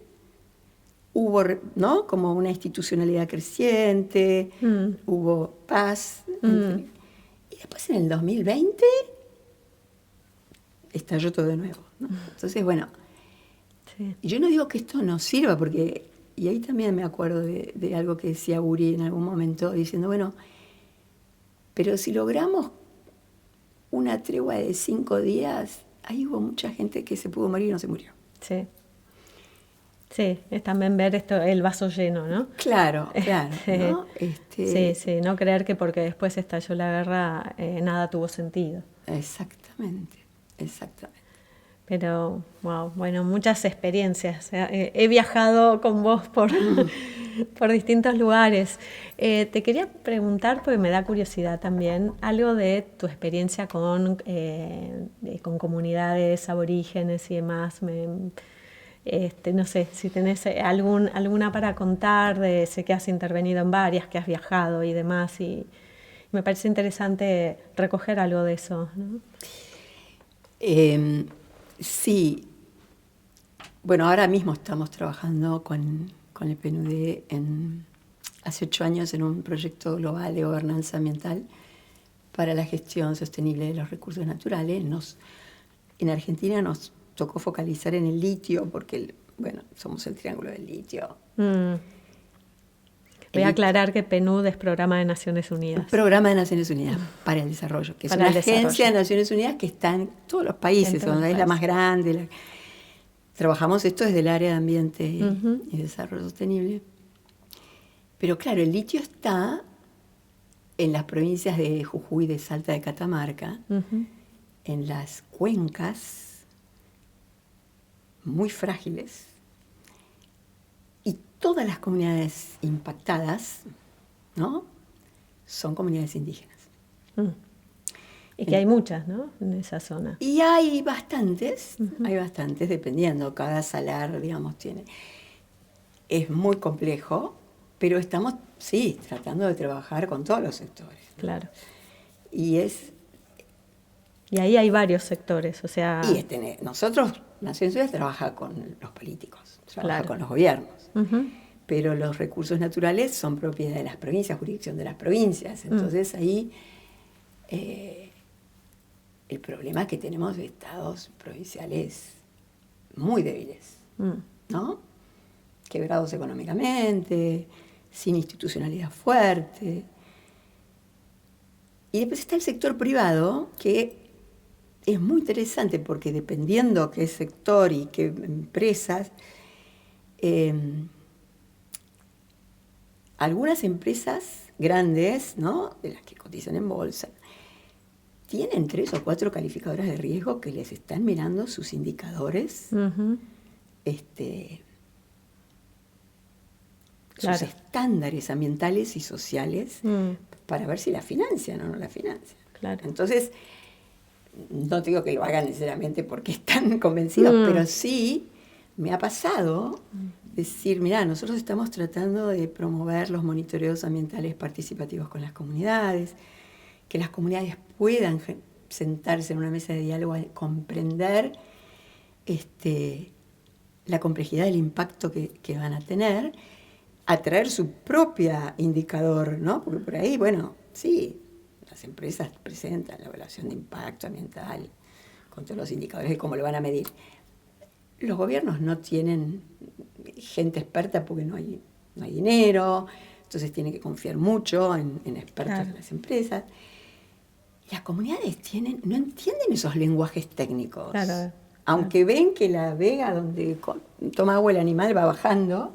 hubo, ¿no?, como una institucionalidad creciente, hubo paz. Y después en el 2020 estalló todo de nuevo, ¿no? Entonces, bueno, Sí. Y yo no digo que esto no sirva, porque, y ahí también me acuerdo de algo que decía Uri en algún momento, diciendo, bueno, pero si logramos una tregua de 5 días, ahí hubo mucha gente que se pudo morir y no se murió. Sí. Sí, es también ver esto, el vaso lleno, ¿no? Claro, ¿no? Sí, no creer que porque después estalló la guerra nada tuvo sentido. Exactamente. Pero, wow, bueno, muchas experiencias. He viajado con vos por distintos lugares. Te quería preguntar, porque me da curiosidad también, algo de tu experiencia con comunidades aborígenes y demás. No sé si tenés alguna para contar, sé que has intervenido en varias, que has viajado y demás, y me parece interesante recoger algo de eso, ¿no? Sí. Bueno, ahora mismo estamos trabajando con el PNUD hace 8 años en un proyecto global de gobernanza ambiental para la gestión sostenible de los recursos naturales. En Argentina nos tocó focalizar en el litio, porque, somos el triángulo del litio. Voy a aclarar que PNUD es Programa de Naciones Unidas. El Programa de Naciones Unidas para el Desarrollo, que es una agencia de Naciones Unidas que está en todos los países, donde es la más grande. Trabajamos esto desde el área de ambiente y desarrollo sostenible. Pero claro, el litio está en las provincias de Jujuy, de Salta, de Catamarca, en las cuencas muy frágiles. Y todas las comunidades impactadas, ¿no?, son comunidades indígenas. Y que hay muchas, ¿no?, en esa zona. Y hay bastantes, dependiendo. Cada salar, digamos, tiene. Es muy complejo, pero estamos, sí, tratando de trabajar con todos los sectores, ¿no? Claro. Y ahí hay varios sectores, o sea... nosotros, Naciones Unidas trabaja con los políticos, trabaja con los gobiernos. Pero los recursos naturales son propiedad de las provincias, jurisdicción de las provincias. Entonces ahí el problema es que tenemos estados provinciales muy débiles, ¿no? Quebrados económicamente, sin institucionalidad fuerte. Y después está el sector privado, que es muy interesante porque dependiendo qué sector y qué empresas, algunas empresas grandes, ¿no?, de las que cotizan en bolsa, tienen 3 o 4 calificadoras de riesgo que les están mirando sus indicadores, sus estándares ambientales y sociales, para ver si la financian o no la financian. Claro. Entonces, no te digo que lo hagan necesariamente porque están convencidos, pero sí me ha pasado decir, mirá, nosotros estamos tratando de promover los monitoreos ambientales participativos con las comunidades, que las comunidades puedan sentarse en una mesa de diálogo a comprender la complejidad del impacto que van a tener, a traer su propia indicador, ¿no? Porque por ahí, sí, las empresas presentan la evaluación de impacto ambiental con todos los indicadores de cómo lo van a medir. Los gobiernos no tienen gente experta porque no hay dinero, entonces tienen que confiar mucho en expertos de las empresas. Las comunidades no entienden esos lenguajes técnicos. Aunque ven que la vega donde toma agua el animal va bajando.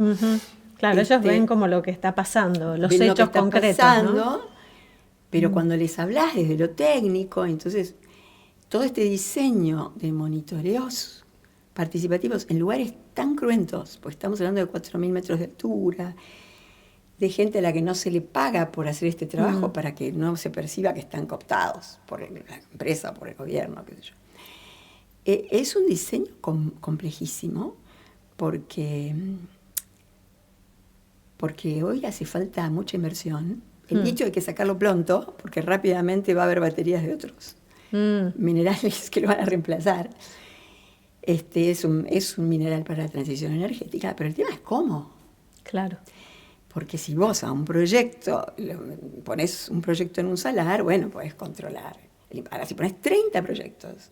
Claro, ellos ven como lo que está pasando, los hechos concretos, ¿no? Pero cuando les hablas desde lo técnico, entonces todo este diseño de monitoreos participativos en lugares tan cruentos, pues estamos hablando de 4.000 metros de altura, de gente a la que no se le paga por hacer este trabajo para que no se perciba que están cooptados por la empresa, por el gobierno, qué sé yo. Es un diseño complejísimo porque hoy hace falta mucha inversión. El litio hay que sacarlo pronto porque rápidamente va a haber baterías de otros minerales que lo van a reemplazar. Es un mineral para la transición energética, pero el tema es cómo. Claro. Porque si vos a un proyecto, pones un proyecto en un salar, podés controlar. Ahora, si pones 30 proyectos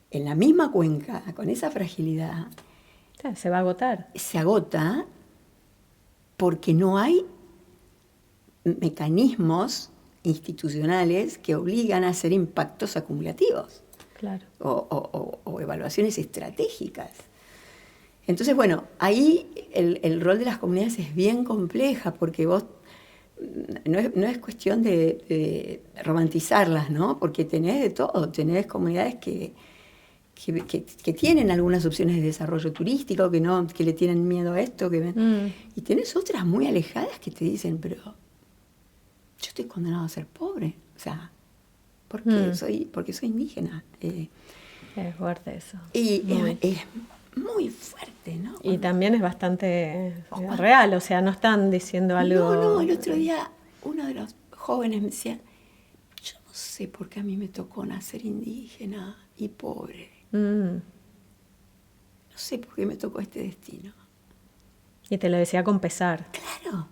en la misma cuenca, con esa fragilidad, Se va a agotar. Se agota porque no hay mecanismos institucionales que obligan a hacer impactos acumulativos. Claro. O evaluaciones estratégicas. Entonces, bueno, ahí el rol de las comunidades es bien compleja porque vos no es cuestión de romantizarlas, ¿no? Porque tenés de todo, tenés comunidades que tienen algunas opciones de desarrollo turístico, que le tienen miedo a esto, y tenés otras muy alejadas que te dicen, pero yo estoy condenado a ser pobre, o sea, porque soy indígena. Es fuerte eso. Y es muy fuerte, ¿no? Y también es bastante real, o sea, no están diciendo algo... No, el otro día uno de los jóvenes me decía, yo no sé por qué a mí me tocó nacer indígena y pobre. No sé por qué me tocó este destino. Y te lo decía con pesar. Claro.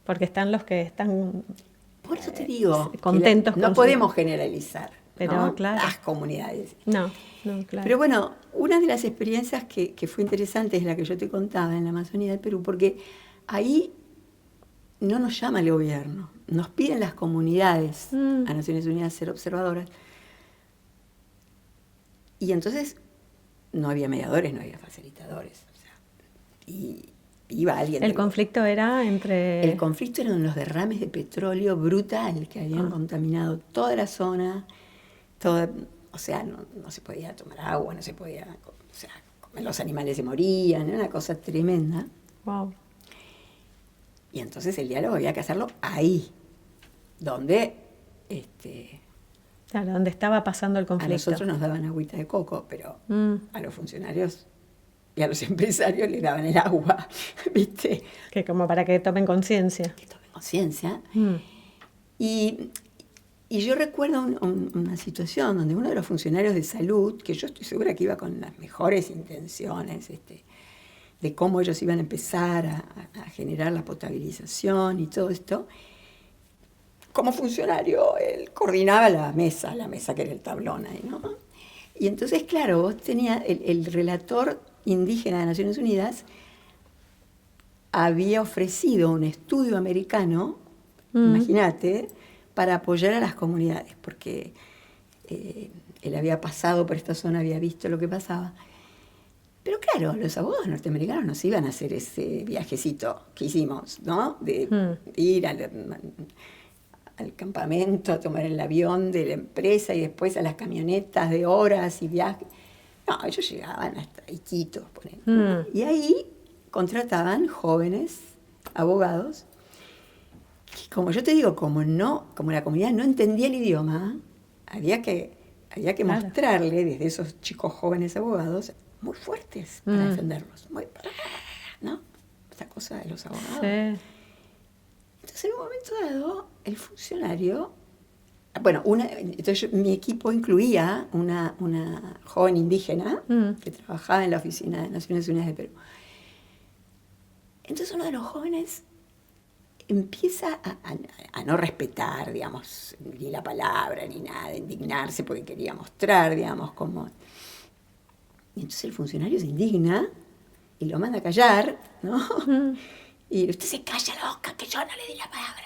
Porque están los que están... Por eso te digo, contentos no podemos generalizar, pero, ¿no? Claro. Las comunidades. No, claro. Pero bueno, una de las experiencias que fue interesante es la que yo te contaba en la Amazonía del Perú, porque ahí no nos llama el gobierno, nos piden las comunidades a Naciones Unidas ser observadoras. Y entonces no había mediadores, no había facilitadores. O sea, y iba alguien. ¿El conflicto era entre...? El conflicto eran los derrames de petróleo brutal que habían contaminado toda la zona, o sea, no se podía tomar agua, no se podía, o sea, los animales se morían, era una cosa tremenda. Wow. Y entonces el diálogo había que hacerlo ahí, donde Claro, donde estaba pasando el conflicto. A nosotros nos daban agüita de coco, pero a los funcionarios y a los empresarios les daban el agua, ¿viste? Que como para que tomen conciencia. Que tomen conciencia. Y yo recuerdo una situación donde uno de los funcionarios de salud, que yo estoy segura que iba con las mejores intenciones, de cómo ellos iban a empezar a generar la potabilización y todo esto, como funcionario, él coordinaba la mesa que era el tablón ahí, ¿no? Y entonces, claro, vos tenías el relator indígena de Naciones Unidas había ofrecido un estudio americano, imagínate, para apoyar a las comunidades, porque él había pasado por esta zona, había visto lo que pasaba. Pero claro, los abogados norteamericanos no se iban a hacer ese viajecito que hicimos, ¿no? De ir al campamento, a tomar el avión de la empresa y después a las camionetas de horas y viajes. No, ellos llegaban hasta Iquitos, y ahí contrataban jóvenes abogados que, como yo te digo, como la comunidad no entendía el idioma, había que mostrarle desde esos chicos jóvenes abogados muy fuertes para defenderlos, ¿no? Esta cosa de los abogados. Sí. Entonces, en un momento dado, el funcionario... entonces mi equipo incluía una joven indígena que trabajaba en la oficina de Naciones Unidas de Perú. Entonces uno de los jóvenes empieza a no respetar, digamos, ni la palabra, ni nada, a indignarse porque quería mostrar, digamos, cómo... Y entonces el funcionario se indigna y lo manda a callar, ¿no? Y usted se calla la boca, que yo no le di la palabra.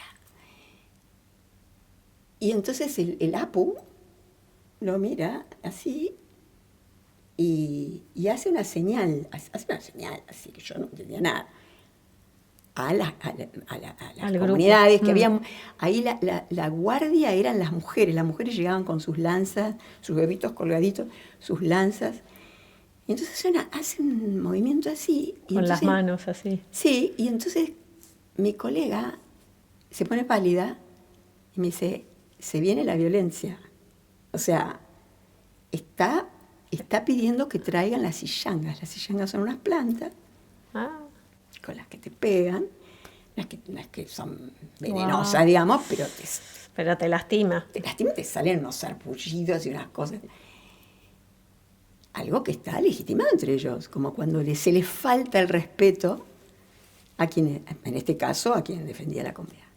Y entonces el APU lo mira así y hace una señal, así que yo no entendía nada, a las comunidades que habían. Ahí la guardia eran las mujeres llegaban con sus lanzas, sus bebitos colgaditos, sus lanzas. Y entonces hace un movimiento así. Y con entonces, las manos así. Sí, y entonces mi colega se pone pálida y me dice, se viene la violencia. O sea, está pidiendo que traigan las sillangas. Las sillangas son unas plantas con las que te pegan, las que son venenosas, digamos, pero te lastima. Te lastima, te salen unos sarpullidos y unas cosas. Algo que está legitimado entre ellos, como cuando se les falta el respeto a quien, en este caso, a quien defendía la comunidad.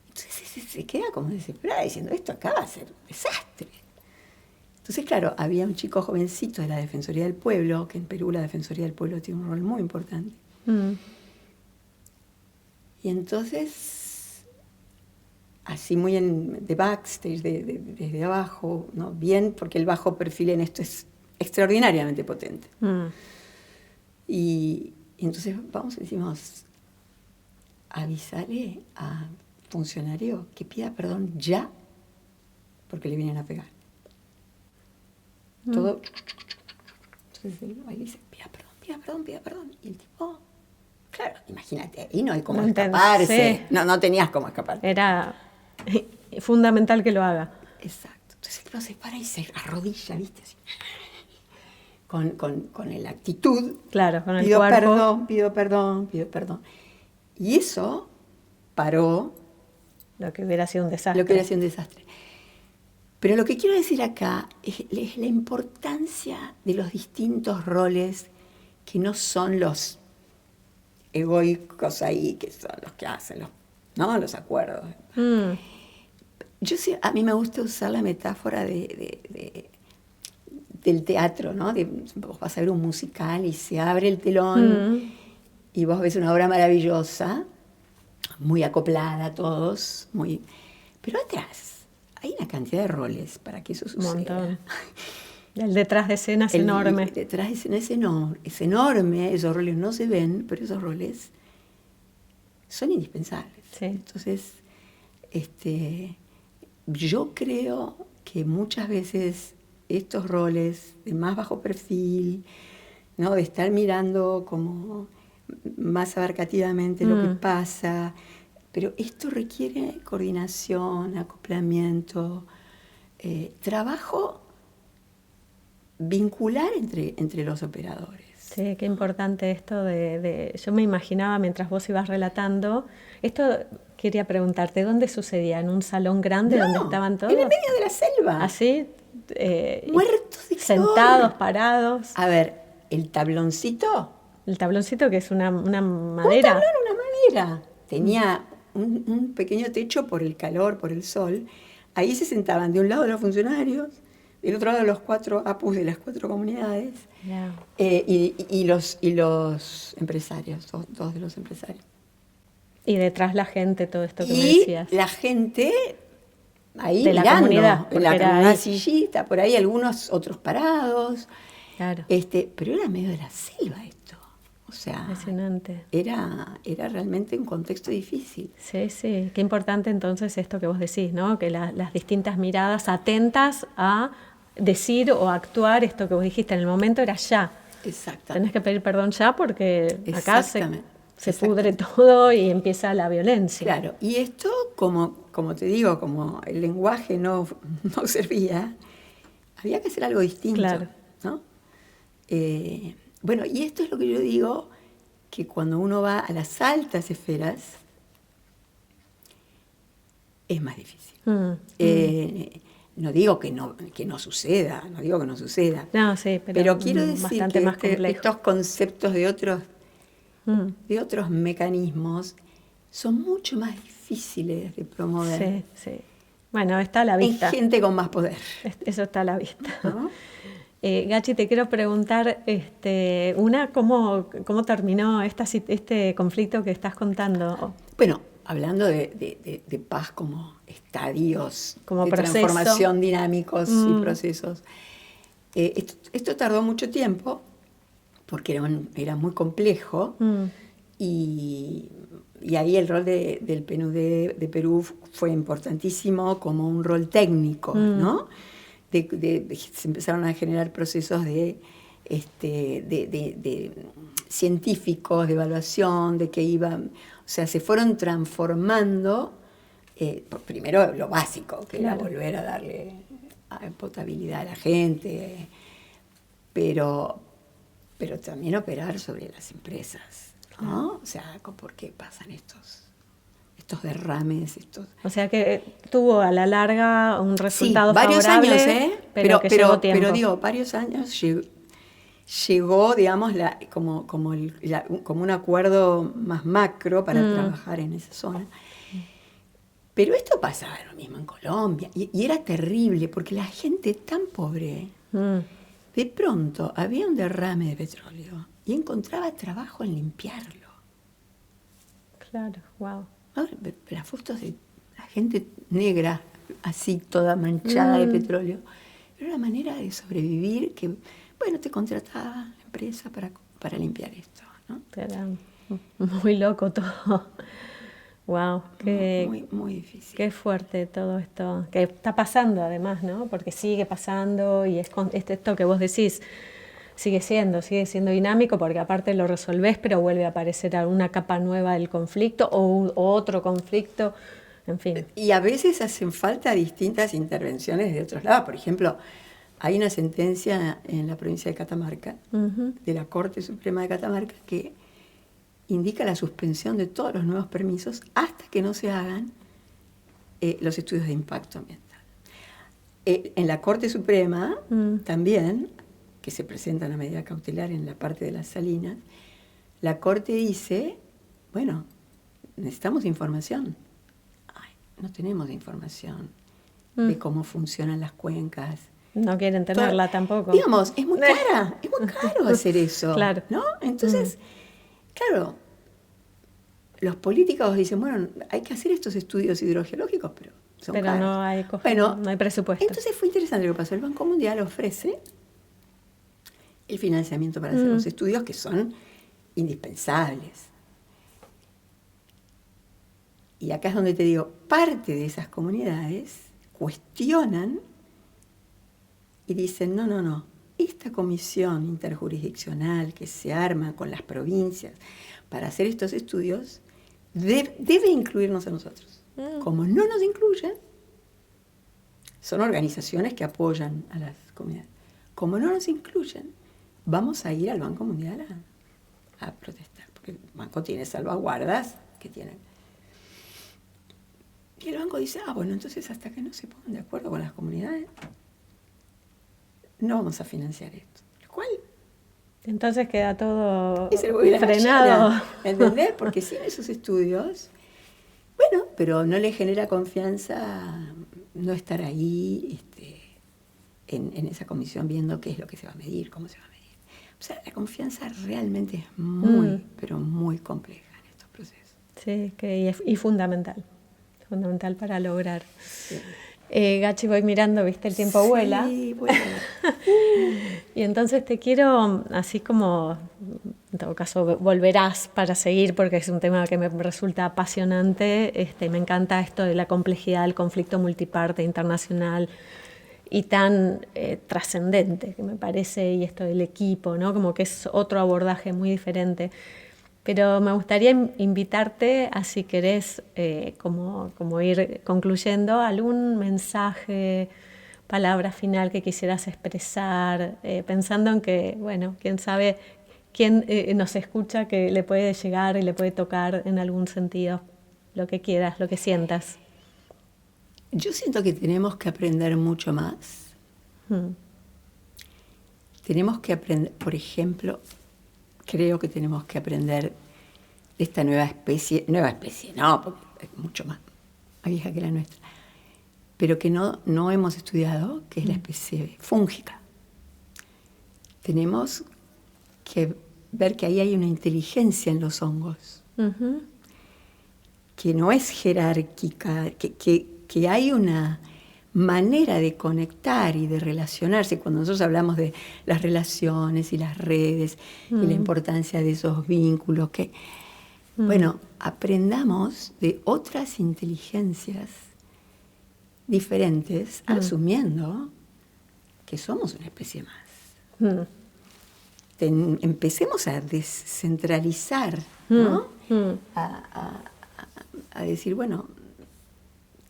Entonces se queda como desesperada diciendo, esto acá va a ser un desastre. Entonces, claro, había un chico jovencito de la Defensoría del Pueblo, que en Perú la Defensoría del Pueblo tiene un rol muy importante. Y entonces, así muy de backstage, desde abajo, ¿no? Bien, porque el bajo perfil en esto es extraordinariamente potente. Y entonces vamos y decimos, avísale a funcionario que pida perdón ya, porque le vienen a pegar. Todo. Entonces él va y dice, pida perdón, pida perdón, pida perdón. Y el tipo, claro, imagínate, ahí no hay cómo escaparse. No tenías cómo escapar. Era fundamental que lo haga. Exacto. Entonces el tipo se para y se arrodilla, ¿viste? Así. Con la actitud. Claro, con el cuerpo. Pido perdón. Y eso paró. Lo que hubiera sido un desastre. Pero lo que quiero decir acá es la importancia de los distintos roles que no son los egoicos ahí, que son los que hacen los acuerdos. A mí me gusta usar la metáfora del teatro, ¿no? Vos vas a ver un musical y se abre el telón y vos ves una obra maravillosa, muy acoplada a todos, pero atrás hay una cantidad de roles para que eso suceda. Un montón. El detrás de escena es enorme. El detrás de escena es enorme, esos roles no se ven, pero esos roles son indispensables. Sí. Entonces, yo creo que muchas veces estos roles de más bajo perfil, ¿no? De estar mirando como más abarcativamente lo que pasa, pero esto requiere coordinación, acoplamiento, trabajo vincular entre los operadores. Sí, qué importante esto yo me imaginaba mientras vos ibas relatando, esto quería preguntarte, ¿dónde sucedía? ¿En un salón grande donde estaban todos? En el medio de la selva. ¿Así? Muertos de sentados, parados. A ver, el tabloncito. El tabloncito que es una madera. Un tablón, una madera. Tenía un pequeño techo por el calor, por el sol. Ahí se sentaban de un lado los funcionarios, del otro lado los 4 APUs de las 4 comunidades, y los empresarios, dos de los empresarios. Y detrás la gente, todo esto que me decías. Y la gente ahí de mirando, la comunidad, en una sillita, por ahí algunos otros parados. Claro. Pero era en medio de la selva esto. O sea, impresionante. Era realmente un contexto difícil. Sí, sí. Qué importante entonces esto que vos decís, ¿no? Que las distintas miradas atentas a decir o actuar esto que vos dijiste en el momento era ya. Exacto. Tenés que pedir perdón ya porque acá se pudre todo y empieza la violencia. Claro, y esto, como te digo, como el lenguaje no servía, había que hacer algo distinto, claro. ¿no? Bueno, y esto es lo que yo digo, que cuando uno va a las altas esferas, es más difícil. No digo que no suceda, No, sí, pero quiero decir bastante que más complejo. Estos conceptos de otros mecanismos son mucho más difíciles de promover. Sí, sí. Bueno, está a la vista. En gente con más poder. Eso está a la vista. ¿No? Gachi, te quiero preguntar, ¿cómo terminó este conflicto que estás contando? Bueno, hablando de paz como estadios como de proceso. Transformación dinámicos y procesos. Esto tardó mucho tiempo porque era muy complejo y ahí el rol del PNUD de Perú fue importantísimo como un rol técnico, ¿no? Se empezaron a generar procesos de científicos, de evaluación, de que iban, o sea, se fueron transformando, primero lo básico, que era volver a darle potabilidad a la gente, pero también operar sobre las empresas, ¿no? O sea, ¿por qué pasan estos derrames? O sea que tuvo a la larga un resultado varios favorable, años, pero que llevó tiempo. Pero digo, varios años llegó, digamos, como un acuerdo más macro para trabajar en esa zona. Pero esto pasaba lo mismo en Colombia, y era terrible, porque la gente tan pobre, de pronto había un derrame de petróleo y encontraba trabajo en limpiarlo. Claro, wow. Ahora, las fotos de la gente negra, así toda manchada de petróleo, era una manera de sobrevivir que, bueno, te contrataba la empresa para limpiar esto, ¿no? Era muy loco todo. Wow, Muy, muy difícil. qué fuerte todo esto que está pasando además, ¿no? Porque sigue pasando y es esto que vos decís, sigue siendo dinámico porque aparte lo resolvés, pero vuelve a aparecer alguna capa nueva del conflicto o otro conflicto, en fin. Y a veces hacen falta distintas intervenciones de otros lados. Por ejemplo, hay una sentencia en la provincia de Catamarca, de la Corte Suprema de Catamarca, que indica la suspensión de todos los nuevos permisos hasta que no se hagan los estudios de impacto ambiental. En la Corte Suprema también, que se presenta una medida cautelar en la parte de las salinas, la Corte dice, bueno, necesitamos información. Ay, no tenemos información de cómo funcionan las cuencas. No quieren tenerla tampoco. Digamos, es muy caro hacer eso. Claro. ¿No? Entonces, claro, los políticos dicen, bueno, hay que hacer estos estudios hidrogeológicos, pero son caros. No hay presupuesto. Entonces fue interesante lo que pasó. El Banco Mundial ofrece el financiamiento para hacer los estudios que son indispensables. Y acá es donde te digo, parte de esas comunidades cuestionan y dicen, no, esta comisión interjurisdiccional que se arma con las provincias para hacer estos estudios debe incluirnos a nosotros. Como no nos incluyen, son organizaciones que apoyan a las comunidades. Como no nos incluyen, vamos a ir al Banco Mundial a protestar, porque el banco tiene salvaguardas que tienen. Y el banco dice, bueno, entonces hasta que no se pongan de acuerdo con las comunidades, no vamos a financiar esto. Lo cual... Entonces queda todo frenado. ¿Entendés? Porque sin esos estudios, bueno, pero no le genera confianza no estar ahí en esa comisión viendo qué es lo que se va a medir, cómo se va a medir. O sea, la confianza realmente es muy, pero muy compleja en estos procesos. Sí, y fundamental para lograr. Sí. Gachi, voy mirando, viste, el tiempo vuela. Sí, vuela. Y entonces te quiero, así como, en todo caso, volverás para seguir, porque es un tema que me resulta apasionante. Me encanta esto de la complejidad del conflicto multiparte internacional y tan trascendente, que me parece, y esto del equipo, ¿no? Como que es otro abordaje muy diferente. Pero me gustaría invitarte a, si querés, como ir concluyendo, algún mensaje, palabra final que quisieras expresar, pensando en que, bueno, quién sabe quién nos escucha, que le puede llegar y le puede tocar en algún sentido, lo que quieras, lo que sientas. Yo siento que tenemos que aprender mucho más. Tenemos que aprender, por ejemplo, creo que tenemos que aprender de esta nueva especie, no, porque es mucho más vieja que la nuestra, pero que no hemos estudiado, que es la especie fúngica. Tenemos que ver que ahí hay una inteligencia en los hongos, que no es jerárquica, que hay una manera de conectar y de relacionarse. Cuando nosotros hablamos de las relaciones y las redes y la importancia de esos vínculos, que, bueno, aprendamos de otras inteligencias diferentes, asumiendo que somos una especie más. Empecemos a descentralizar, ¿no? A decir, bueno,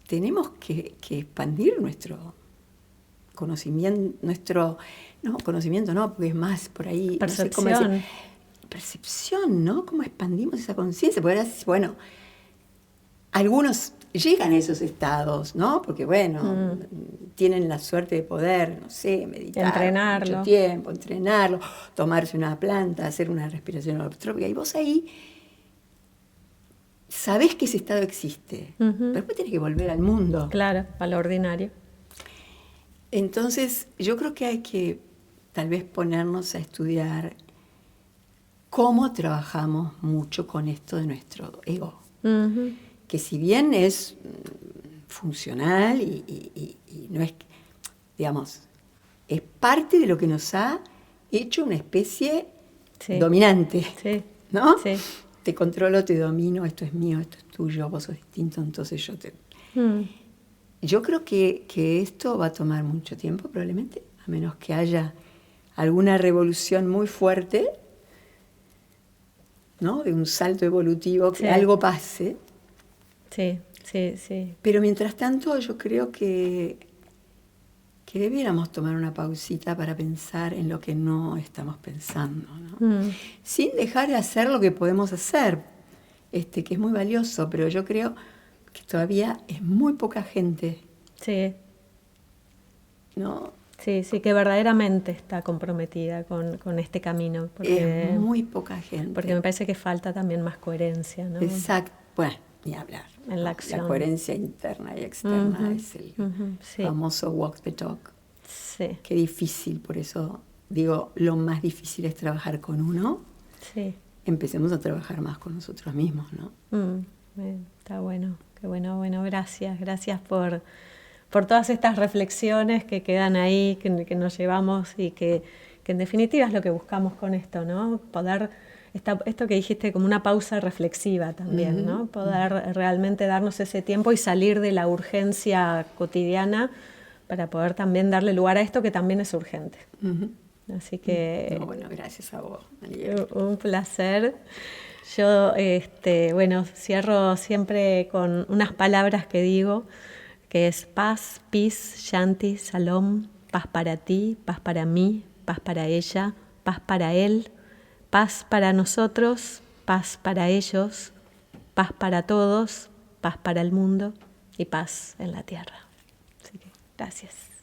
tenemos que expandir nuestro conocimiento, conocimiento no, porque es más por ahí. Percepción. No sé cómo decir, percepción, ¿no? ¿Cómo expandimos esa conciencia? Porque ahora, bueno, algunos llegan a esos estados, ¿no? Porque, bueno, tienen la suerte de poder, no sé, meditar entrenarlo. Mucho tiempo, entrenarlo, tomarse una planta, hacer una respiración holotrópica. Y vos ahí sabés que ese estado existe, pero después tenés que volver al mundo. Claro, a lo ordinario. Entonces, yo creo que hay que tal vez ponernos a estudiar cómo trabajamos mucho con esto de nuestro ego. Que si bien es funcional y no es, digamos, es parte de lo que nos ha hecho una especie dominante, ¿no? Sí. Te controlo, te domino, esto es mío, esto es tuyo, vos sos distinto, entonces yo te... Yo creo que esto va a tomar mucho tiempo, probablemente, a menos que haya alguna revolución muy fuerte, ¿no? De un salto evolutivo, que algo pase. Sí, sí, sí. Pero mientras tanto, yo creo que debiéramos tomar una pausita para pensar en lo que no estamos pensando, ¿no? Sin dejar de hacer lo que podemos hacer, que es muy valioso, pero yo creo que todavía es muy poca gente. Sí. ¿No? Sí, sí, que verdaderamente está comprometida con este camino. Porque, es muy poca gente. Porque me parece que falta también más coherencia, ¿no? Exacto. Bueno, ni hablar. En la acción. La coherencia interna y externa es el famoso walk the talk. Sí. Qué difícil, por eso digo, lo más difícil es trabajar con uno. Sí. Empecemos a trabajar más con nosotros mismos, ¿no? Está bueno, qué bueno, gracias por todas estas reflexiones que quedan ahí, que nos llevamos y que en definitiva es lo que buscamos con esto, ¿no? Poder, esto que dijiste, como una pausa reflexiva también, ¿no? Poder realmente darnos ese tiempo y salir de la urgencia cotidiana para poder también darle lugar a esto que también es urgente. Así que... bueno, gracias a vos, María. Un placer. Yo, cierro siempre con unas palabras que digo, que es paz, peace, shanti, shalom, paz para ti, paz para mí, paz para ella, paz para él, paz para nosotros, paz para ellos, paz para todos, paz para el mundo y paz en la tierra. Así que, gracias.